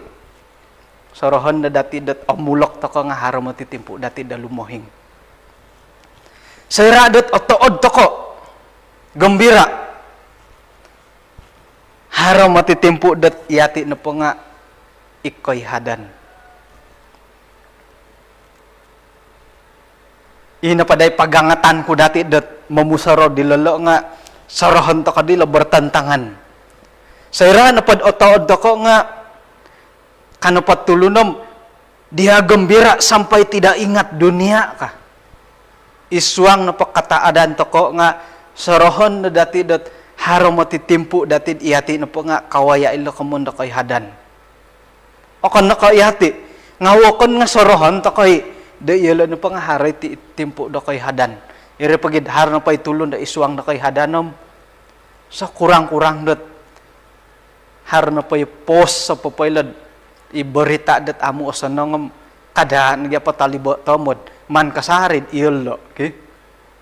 A: sarahan na dati dat amulok ta ka nga haram matitimpo dati da lumohing sayradot otood toko gembira haram matitimpo dat yati na po nga ikoy hadan ina paday pagangatan ko dati dat mamusaro dilalo nga sarahan to kadila bertantangan sayra na pad otaod ko nga kanapat tulunom dia gembira sampai tidak ingat dunia ka iswang na pakataadan to ko nga sorohon na dati dat haram matitimpo dati iyati na po nga kawaya ilo kamunda kay hadan. O kan na kayati ngawakon nga sorohon ta kay da ilo na po nga haray ti timpo da kay hadan. Ire pagid har na pay tulon da iswang da kay hadanom. Sa kurang-kurang dat har na pay post sa papaylad iberita dat amo sa nangam kadaan nga patalibo tomod man kasarid ilo okay.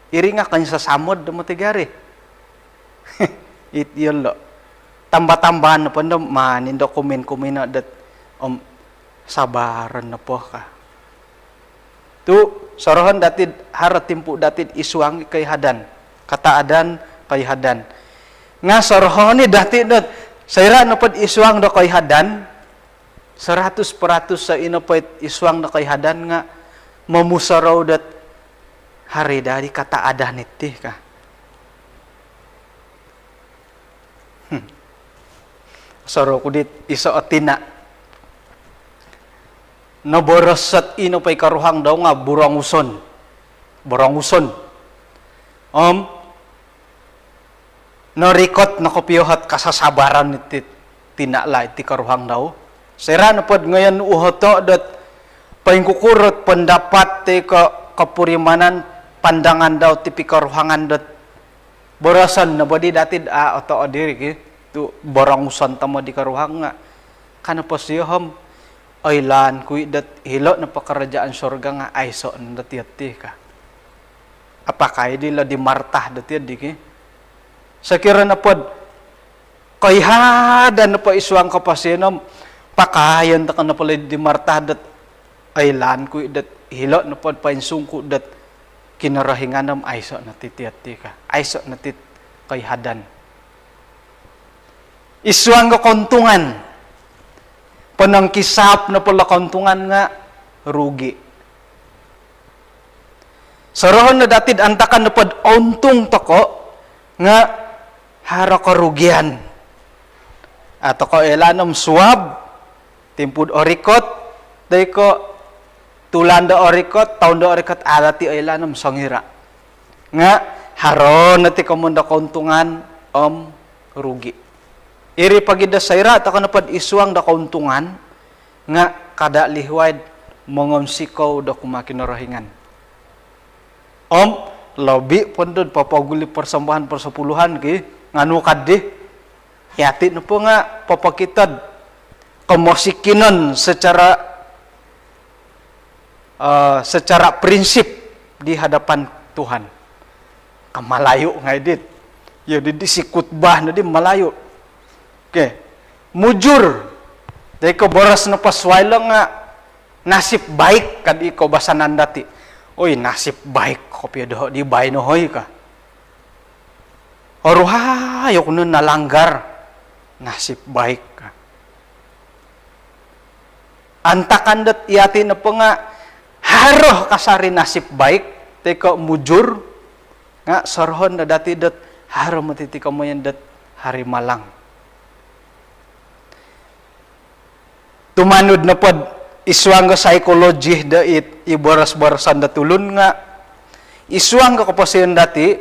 A: Iri nga kanya sa samod na matigari. It yun lo. Tamba-tambahan na po na manin dokumen na dat sabaran na po ka. Tu, sorohan dati haratimpo dati iswang kay hadan. Kataadan kay hadan. Nga sorohan ni dati dat sayra na po iswang na kay hadan. 100% sa inapit iswang na kay hadan nga mamusaraw dat hari dari kata ada niti ka. Saro kudit iso atina. Naborosat ino pay karuhang daw nga buranguson. Buranguson. Narikot na kopyohat kasasabaran iti tinala iti karuhang daw. Sira na pod ngayon uhoto dat paingkukurot pendapat ti kapurimanan pandangan daw ti pikaruhangan dat borasan na badi datid oto diri ki tu barangusan tamo di karuhang nga kana pasiham aylan kuy dat hilo na pakarajaan surga nga aiso na dati ka apakah dila di martah dati di ki sakira na pod kayhadan na pa isuang kapasinom pakayan ta kana pala di martah dat aylan kuy dat hilo na pod painsungku dat kinarahinganam aiso na titiati ka aiso na tit kayhadan isuang kakontungan panangkisap na pala kontungan nga rugi sarohon na datid antakan na pod ontong toko nga hara karugian ato ko elanam suwab timpud orikot day ko tulanda orikot taunda orikot alati elanam sangira nga haron nati kamunda kontungan rugi iri pagida sayra ta kanapad isuang da kauntungan nga kada lihuad mongonsikaw da kumakinarahingan. Labi pondod papaguli persembahan persepuluhan ki nganu kaddi yati na po nga papakitad kamasikinan secara prinsip di hadapan Tuhan. Kamalayo nga edit. Ya di sikutbah na di malayo. Okay. Mujur. Dahil ko boras na pasway lang nga nasib baik kad iko basanan dati. Oy, nasib baik ko piado di bay no hoy ka. Oruha yok nun nalanggar nasib baik ka. Antakan dat iati na po nga haroh kasari nasib baik teko mujur nga sarhon na dati dat haro matiti mo yan dat hari malang. Tumanod na pod isuang ka psychology da iboras-barasan da tulun nga isuang ka kapasiyan dati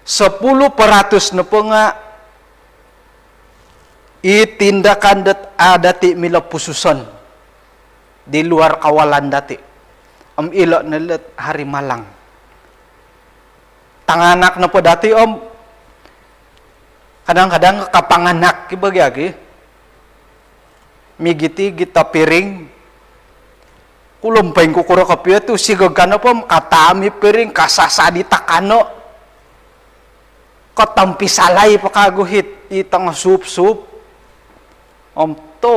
A: 10% na po nga itindakan dat dati mila pususon di luar kawalan dati am ilo na hari malang tanganak na po dati kadang-kadang kapanganak kibagyagi migiti gita piring kulumpain kukura kapya tu sigag kano po katami piring kasasadi takano katampi salay pakaguhit itang sup-sup to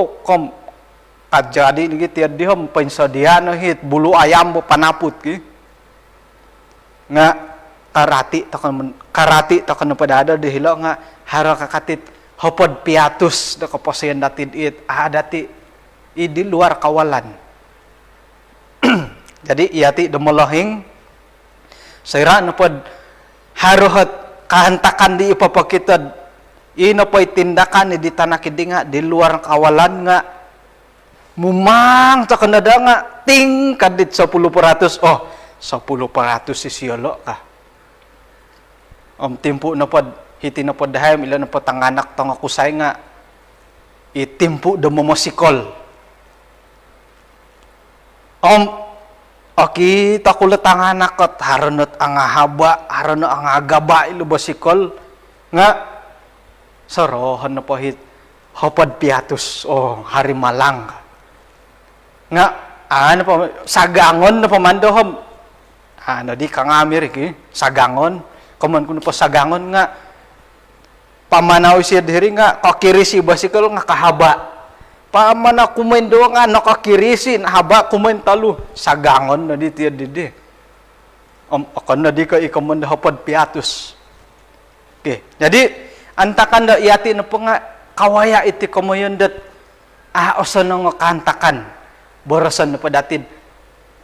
A: kajadi nigit yadi pensadiano hit bulu ayam po panaput ki nga karati takan padada dihilo nga hara kakatit hopod piatus da kapasiyan datid dati di luar kawalan. Jadi iati demolohing sayra na pod harohat kahantakan di ipapakitad ino pa'y tindakan di tanah kidinga di luar kawalan nga mumang ta kanada nga ting kadit 10% 10% sisiyolo ka timpo na pod hiti na pod dahil ilan na po tanganak tong akusay nga itimpo da momosikol aki takulat tanganak at haranot ang haba haranot ang agaba ilubasikol nga sarohan na po hit hopad piatus hari malang nga ano po sagangon na pamandohom di kangamir ki sagangon kuman kuno po sagangon nga pamanaw siya diri nga kakirisi basikal nga kahaba pamana kumain do nga nakakirisi haba kumain talu sagangon na di tiad didi akan na di ka ikaman hapad piatus okay jadi antakan da iati na po nga kawaya iti kumayon dat osan nga kantakan borasan na padatid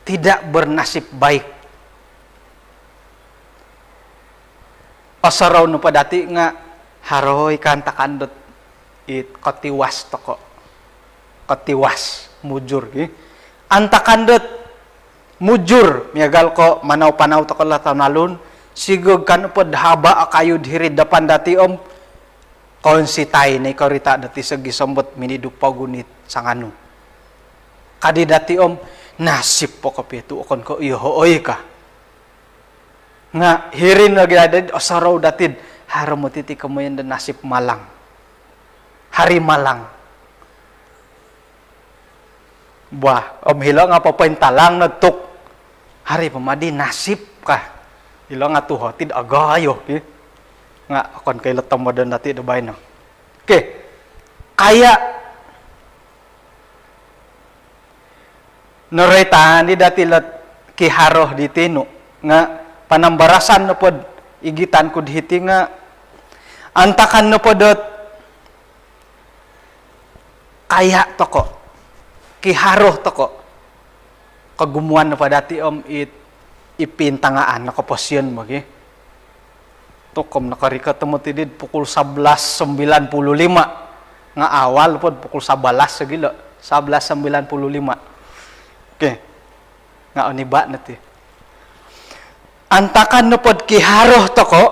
A: tidak bernasib baik asaraw na padati nga haroy kantakan dot it katiwas toko katiwas mujur ki antakan det mujur miagal ko manaw-panaw toko la tanalun sigog kan pod haba akayo diri dapan dati om konsitay ni karita dati segi sambot minidupa gunit sanganu kadi dati om nasib po kapitu okon ko iyo hooy ka nga hirin lagi ada osaraw datid haram titi kemuyan dan nasib malang hari malang buah om hilang apa poin talang netuk hari pemadi nasib kah hilang atuh hotid agayo nga akon kay letom badan dati debay no oke kaya noreta di dati let kiharoh di tinu nga panambarasan na pod igitan ko dihiti nga antakan na podot kaya toko kiharoh toko kagumuan na pa dati om ipintangaan nakaposyon mo gi tokom nakarika temo tidid pukul 11.95 nga awal pod pukul 11 sagila 11.95 oke nga oniba nati antakan no pod kiharoh toko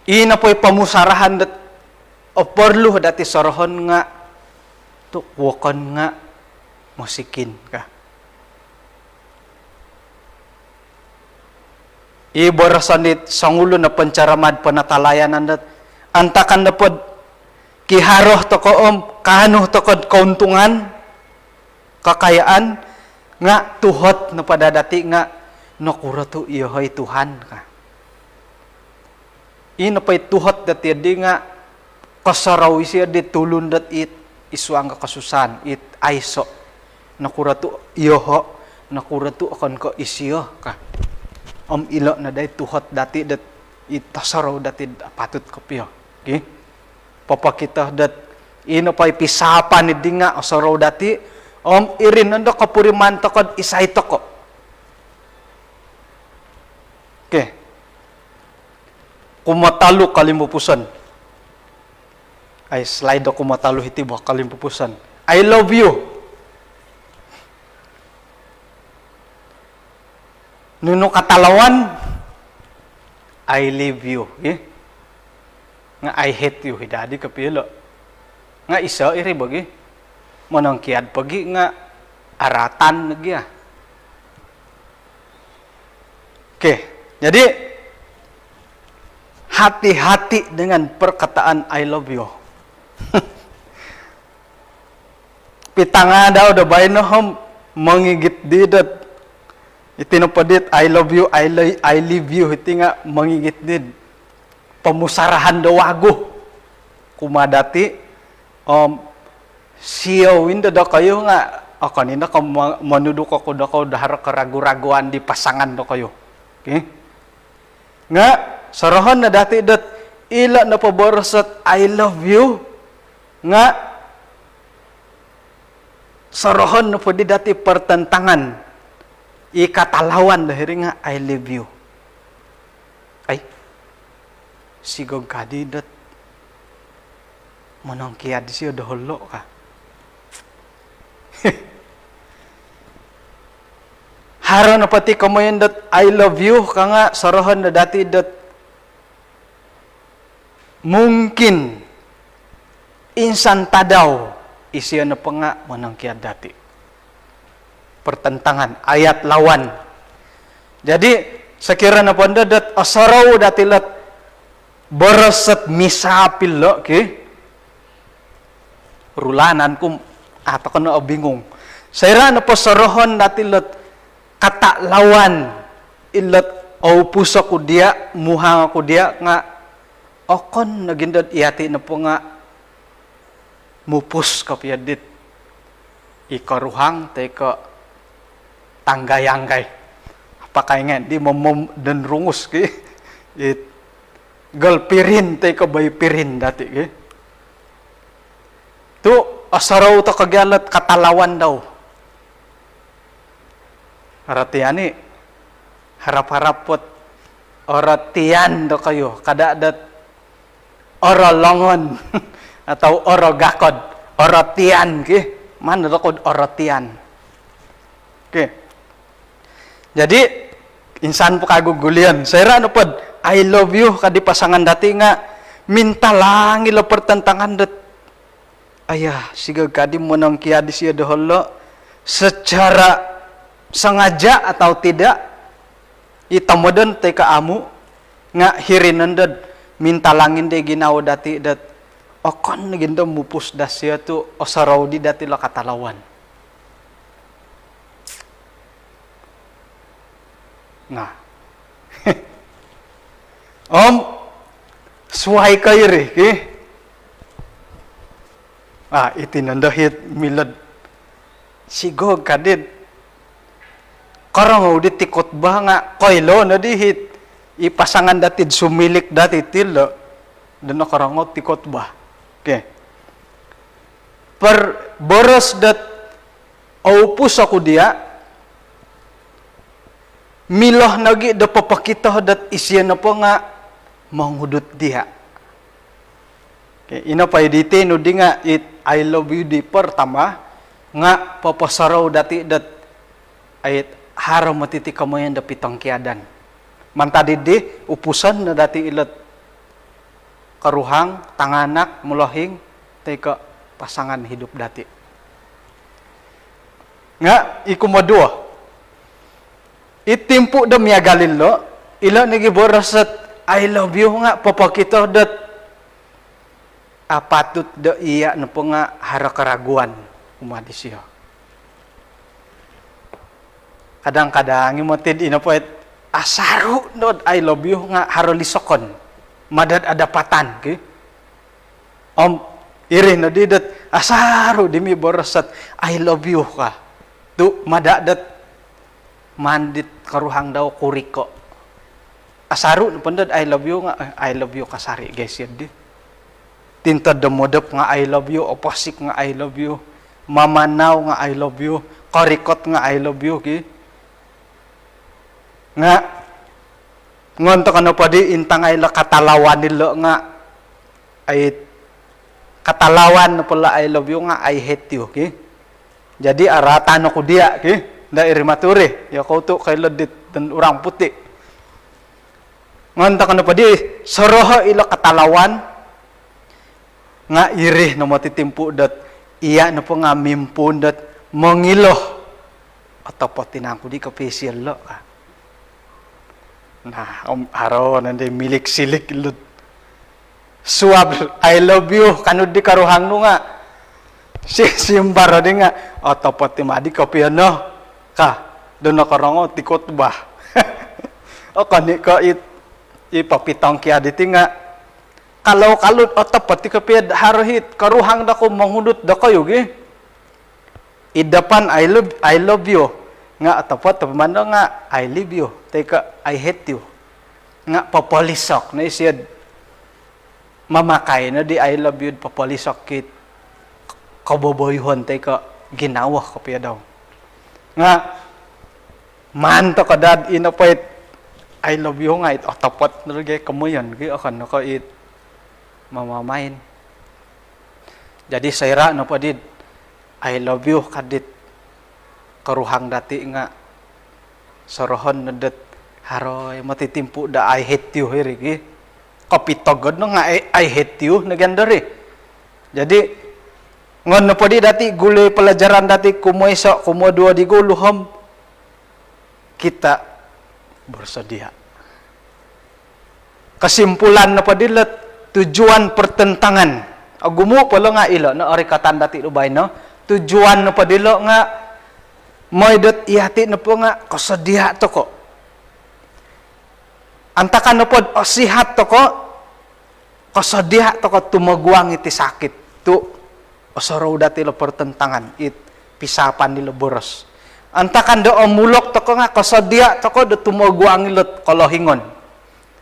A: ina po'y pamusarahan dat o perlu dati sorohon nga to wakon nga musikin ka ibarasan dit sangulo na pancaramad panatalayanan dat antakan no pod kiharoh toko om kanuh toko kauntungan kakayaan nga tuhot na padadati nga nakura tu iyohay Tuhan ka. Ino pa'y tuhot dati di nga kasaraw siya di tulun dat it isuang ka kasusan it aiso nakura tu iyoho nakura tu akan ko isiyo ka. Ilo na day tuhot dati dat it tasaraw dati patut kapyo. Okay? Papakita dat ino pa'y pisapan di nga asaraw dati irin nando kapuriman takod isay toko. Oke. Kumatalu kalimpupusan. Ay slide do kumatalu hiti ba kalimpupusan. I love you. Nuno katalawan I leave you, nga I hate you hidadi kapilo. Nga isa iri bagi manang kiad pagi nga aratan lagi ya. Oke. Jadi hati-hati dengan perkataan I love you. Pitanga daw udah bayi nohom mengigit didat. Itinopadit I love you, I leave you iti nga mengigit did. Pamusarahan daw wago. Kumadati siyawin daw kayo nga kanina ka manuduk ako daw dahar karagu-raguan di pasangan daw kayo. Okay? Nga sarahan na dati dat ila na paborosat I love you nga sarahan na po di dati pertentangan ikatalawan dahil nga I love you ay sigog kadi dat manang kiad siya daholo ka haro na pati kamayan dat I love you ka nga sarahan na dati dat mungkin insan tadaw isiya na pa nga manangkiad dati pertentangan ayat lawan jadi sekira na panda dat asaraw dati lat berasat misapil lo rulanan kum atau kena bingung saya na pasarahan dati lat kata lawan ilat au pusa ko dia muhang ko dia nga okon nagindad iati na po nga mupus kapyadit ikaruhang teka tanggayangkay apakah nga di momom dan rungus ki it galpirin teka baypirin dati ki tu asaraw ta kagyalat katalawan daw Aratiani harap-harap pot oratian do kayo kada adat oro longon atau oro gakod, oro tian ke. Mana rekod oro tian. Oke. Jadi insan pakagugulian. Saya rano pod I love you kadi pasangan dati nga minta lang ilo pertentangan det. Ayah siga kadi monong kia di sia daholo secara sengaja atau tidak itamoden teka amu nga hirinan det minta langin de ginaw dati det okon ginto mupus dasya tu osaraw di dati lo katalawan. Nah. Om suai kairi ke. Itinandahit milad sigog kadid karang di tikot ba nga koylo na dihit ipasangan datid sumilik dati tilo dan karang tikot ba. Okay. Per boros dat opus aku dia miloh nagi da papakita dat isya na po nga manghudot dia. Okay, ina pa idite no di nga I love you di pertama nga papasaraw dati dat ay haro matiti kamoyan da pitong kiadan. Mantadi di upusan na dati ilat karuhang tanganak mulohing teka pasangan hidup dati. Nga ikumadua itimpu da miyagalin lo ila nagiborasat I love you nga papakita dat patut da iya na po nga harakaraguan umadi siya. Kadang-kadang imotid ina po asaru no I love you nga harolisokon madad adapatan ke. Iri na didat asaru dimi borasat I love you ka. Tu madadat mandit karuhang daw kuriko. Asaru no pandad I love you nga I love you kasari guys yun di. Tinta demodep nga I love you, oposik nga I love you, mamanaw nga I love you, korikot nga I love you ki. Nga ngonto kano pa di intang ay la katalawan nilo nga ay katalawan na pala I love you nga I hate you ki. Jadi aratan ko dia ki, da irimaturi, ya ko to kay ledit dan urang puti. Ngonto kano pa di soroho ilo katalawan nga irih na matitimpu dat iya na po nga mimpun dat mangiloh atau potinangku di kapesial lo ka. Nah araw nanti milik silik lut suab I love you kanu di karuhang no nga simbara di nga atau potimadi kapiano ka doon nakarango tikot ba o kani ka ipapitang kia diti nga kalau kalut otak pati kapid harohit karuhang dako manghudot da kayo gi idapan I love you nga atapat pamando nga I live you teka I hate you nga papolisok na isyad mamakay na di I love you papolisok kit kaboboyhon teka ginawa kapya daw nga manto kadad inapait I love you nga it atapat na lagi kamuyan gi akan naka it mamamain. Jadi saya no padid I love you kadit karuhang dati nga sorohon nadet haroy matitimpu da I hate you hirigi kapitogod no nga I hate you nagandari. Jadi ngon no padid dati gulay pelajaran dati kumoisa kumodua di guluhom kita bersedia. Kesimpulan na padilat tujuan pertentangan agumo pala nga ilo no ori katan dati ubay no tujuan no padilo nga moydot ihati no po nga kasadia to ko antakan no pod sihat to ko kasadia to ko tumagwang iti sakit tu osoro dati lo pertentangan it pisapan nilo boros antakan do mulok to ko nga kasadia to ko do tumagwang ilot kolohingon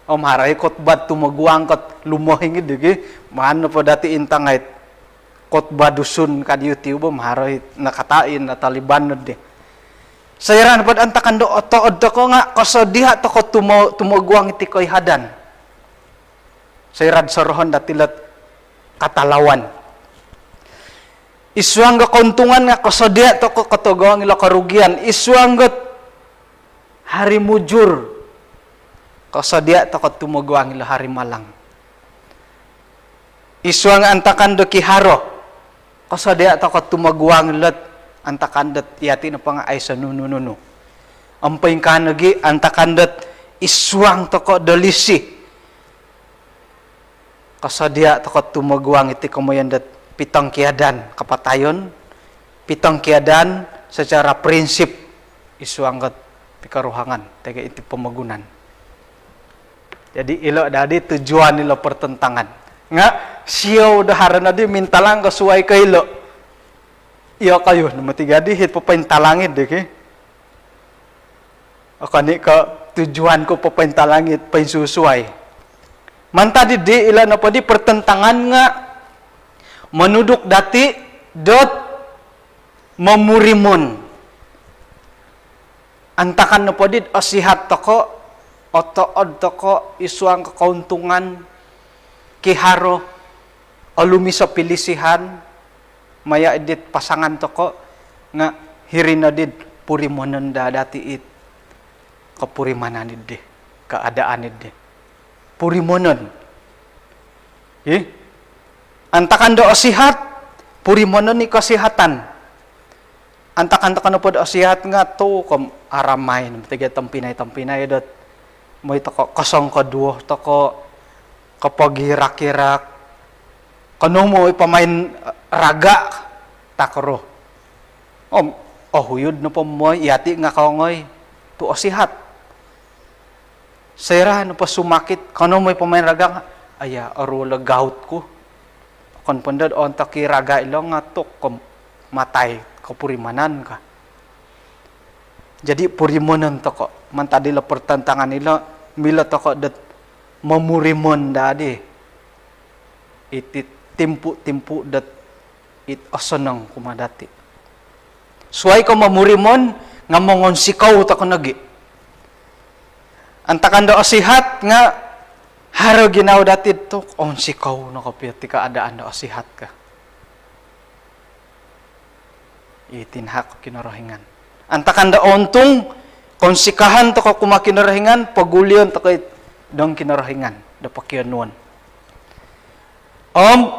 A: haray kotbad tumagwang kot lumohing idi maano po dati intangait kotbad dusun kadiyuti ubo maharay nakatain na taliban di sayran pod antakan do otood to ko nga kasodiha to ko tumagwang iti koy hadan Sayrad sorohon datilat katalawan. Isuang ga kauntungan nga kasadia to ko katogawang ila karugian. Isuang ga hari mujur kasadia to ko tumagawang ila hari malang. Isuang antakan do kiharo kasadia to ko tumagawang ila antakandat yati na pang ay sa nunununu. Ampay kanagi antakandat isuang to ko dalisi. Kasadia to ko tumagawang iti kamayandat pitang kiadan kapatayon, pitang kiadan secara prinsip isuang kat pikaruhangan tega iti pemagunan. Jadi ilo dadi tujuan ilo pertentangan. Nga siyaw daharan adi mintalang kasuai ka ilo. Iya kayo namatigadi hit papaintalangit deh ke. Akani ka tujuan ko papaintalangit painsusuai. Mantadi di ila na padi pertentangan nga menuduk dati dot memurimon. Antakan na padi asihat toko otood toko isuang kakauntungan kiharo alumi sa pilisihan maya edit pasangan toko nga hirina did purimonan da dati it kapurimanan did keadaan did purimonan antakan do asihat purimonan ni kasihatan antakan no pod asihat nga to kom aramay tiga tampinay dot moy toko kosong kaduo toko kapag hirak-hirak kanu mo pamain raga takro huyud no pamoy yati nga kaongoy tu asihat sera no pa sumakit kanu mo pamain raga aya arula gaut ko kon pandad on taki raga ilong nga to kom matay kapurimanan ka jadi purimonan toko mantadila pertentangan ila mila toko dat memurimon dadi iti timpu dat it osonong kumadati suai ko memurimon nga mongon sikaw tako nagi antakan do asihat nga haro ginaw dati to on sikaw no kapit keadaan do asihat ka itinhak kinarahingan antakan da ontong konsikahan to ko kumakinarahingan pagulyon to kay dong kinarahingan da pakyanuan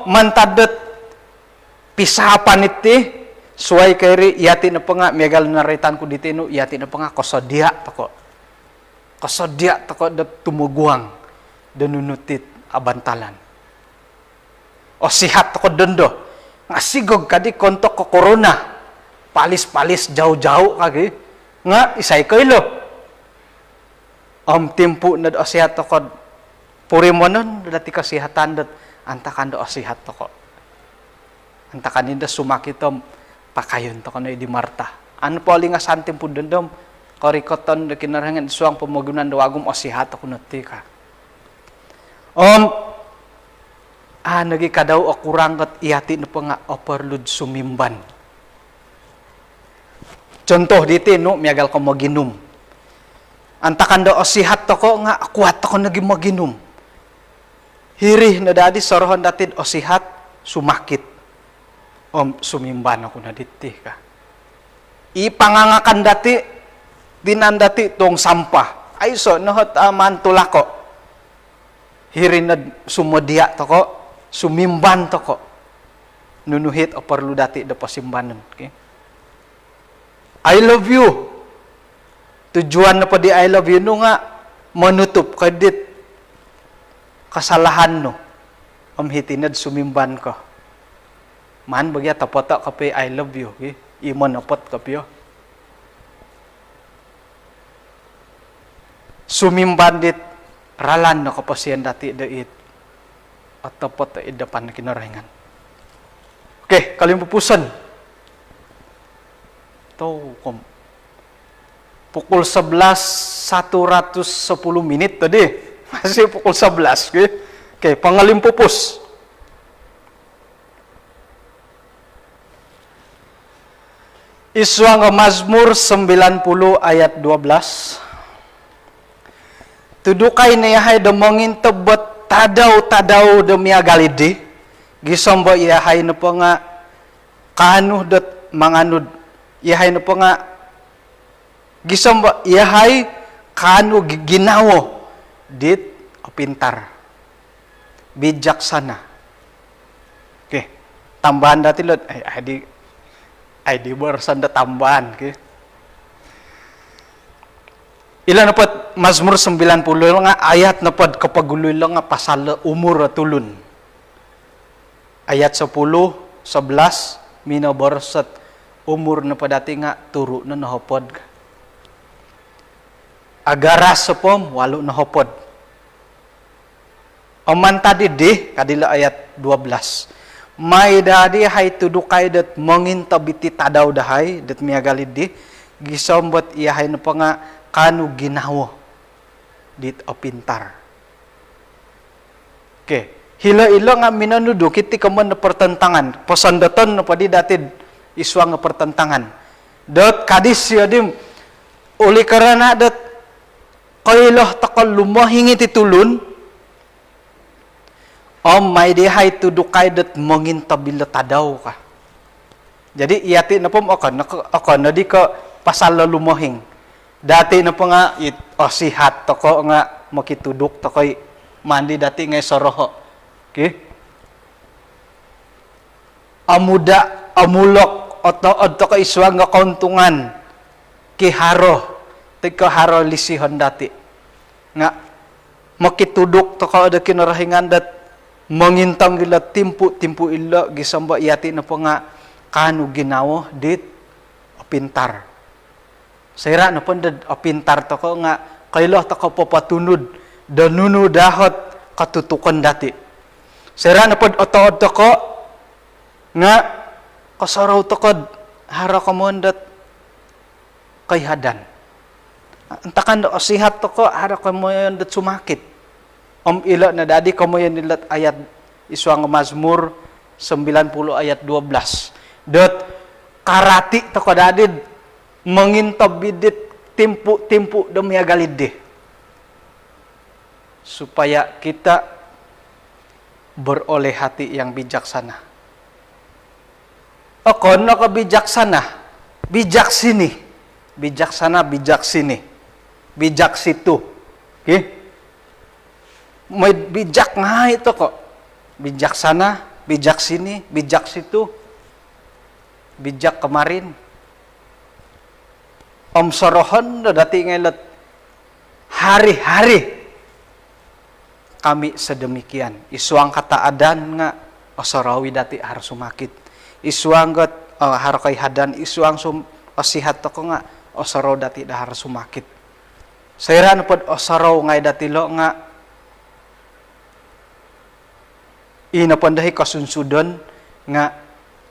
A: mantadet pisapan iti suai kayri yati na nga megal naritan ko ditino yati na nga kasadia to ko da tumuguang da nunutit abantalan o sihat to ko dondo nga sigog kadi kontok ko corona palis-palis jauh-jauh kagi nga isay kaylo timpu na do asihat to ko purimonon dati kasihatan dat antakan do asihat to ko antakan inda sumakitom pakayon to ko na di Marta ano po aling asantim po dendom korikoton da kinarahangan suang pamagunan do agum asihat to ko nati ka nagi kadaw o kurang kat iyati na pa nga overload sumimban contoh diti no miagal ko maginom antakan do asihat to ko nga kuat to ko nagi maginom hirih na dadi sorohon datid asihat sumakit sumimban ako na diti ka ipangangakan dati dinan dati tong sampah ay so nohot mantula ko hirin na sumodya to ko sumimban to ko nunuhit o perlu dati da pasimbanan okay? I love you tujuan na pa di I love you no nga manutup kadit kasalahan no hitinad sumimban ko man bagya tapota kape I love you okay? Imon apot kapyo sumimban dit ralan no kapasyan dati dait at tapot idapan na kinarahingan okay kalimpupusan pukul 11 110 menit tadi masih pukul 11 okay pangalimpupus Iswang Mazmur 90 ayat 12 tudukay na yahay domongin tebet tadaw demi agalidi gisombo iyahay na po nga kanu dot manganud iyahay na po nga gisombo iyahay kanu ginawo dit o pintar bijaksana. Okay, tambahan dati lot ay di barasan da tambahan. Okay. Ilan na po Mazmur 90 nga ayat na po kapaguloy lang nga pasal umur tulun. Ayat 10, 11 minabarsat umur na po dati nga turo na nahopod. Agaras sa pom walo nahopod. Oman tadi di kadila ayat 12. May dadi hay tudukay dat mangintabiti tadaw dahay dat miagalid di gisombot iyahay na pa nga kanu ginawo dit o pintar. Okay. Hila-ila nga minanudo kiti kaman na pertentangan. Pasandaton na padi datid iswa nga pertentangan. Dot kadis siya dim uli karana dat kailah takal lumahingi titulun may dihay tudukay dat mangintabila tadaw ka. Jadi iyati na pom ako na di ka pasal lumahing. Dati na po nga, sihat to ko nga makitudok to ko'y mandi dati ngay soroho. Okay? Amuda, amulok, oto ko iswa nga kauntungan, kiharo, tigkaharo lisihon dati. Nga, makitudok to ko ada kinarahingan dat mangintang gila timpu ila, gisamba iyati na po nga, kanu ginawo, dit, pintar. Sira na po pintar to ko nga kailah to ko papatunod danunu dahot katutukan dati. Sira na po otood to ko nga kasaraw to ko hara ko mondat kay hadan. Antakan do sihat to ko hara ko mondat sumakit. Ila na dadi ko mo nilat ayat iswang Mazmur 90 ayat 12. Dot karati to ko dadid mengintab bidit timpu demi agalide supaya kita beroleh hati yang bijaksana. Ako na ka bijaksana, bijak sini, bijaksana, bijak sini, bijak situ. Okay? May bijak nga ito ko, bijaksana, bijak sini, bijak situ, bijak kemarin. Sorohon na dati ngayon hari-hari kami sedemikian. Isuang kataadan nga osarawi dati harus sumakit. Isuang got harakay hadan isuang sihat to ko nga osaraw dati da harus sumakit. Sayran pod osaraw ngay dati lo nga inapandahi kasunsudon nga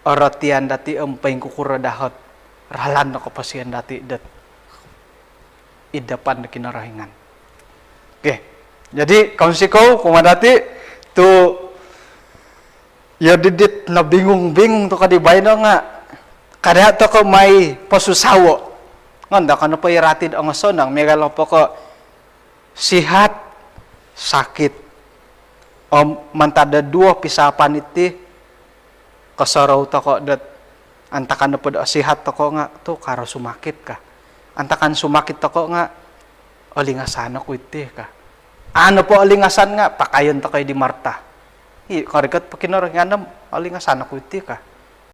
A: oratian dati paing kukura dahot. Ralan na kapasiyan dati dat idapan na kinarahingan. Okay. Jadi, kaunsi ko, kumadati, to, ya didit na bingung-bingung to kadibay na nga, kada to ko may pasusawo. Nganda ka na pa iratid ang asonang, may galaw po ko, sihat, sakit, mantada dua pisapan iti, kasaraw to ko, dat, antakan na po sihat to ko nga, to, karo sumakit ka. Antakan sumakit ako nga, olingasan ako iti ka. Ano po olingasan nga? Pakayon to kayo di Marta. Karikat pa kinarangan olingasan ako iti ka.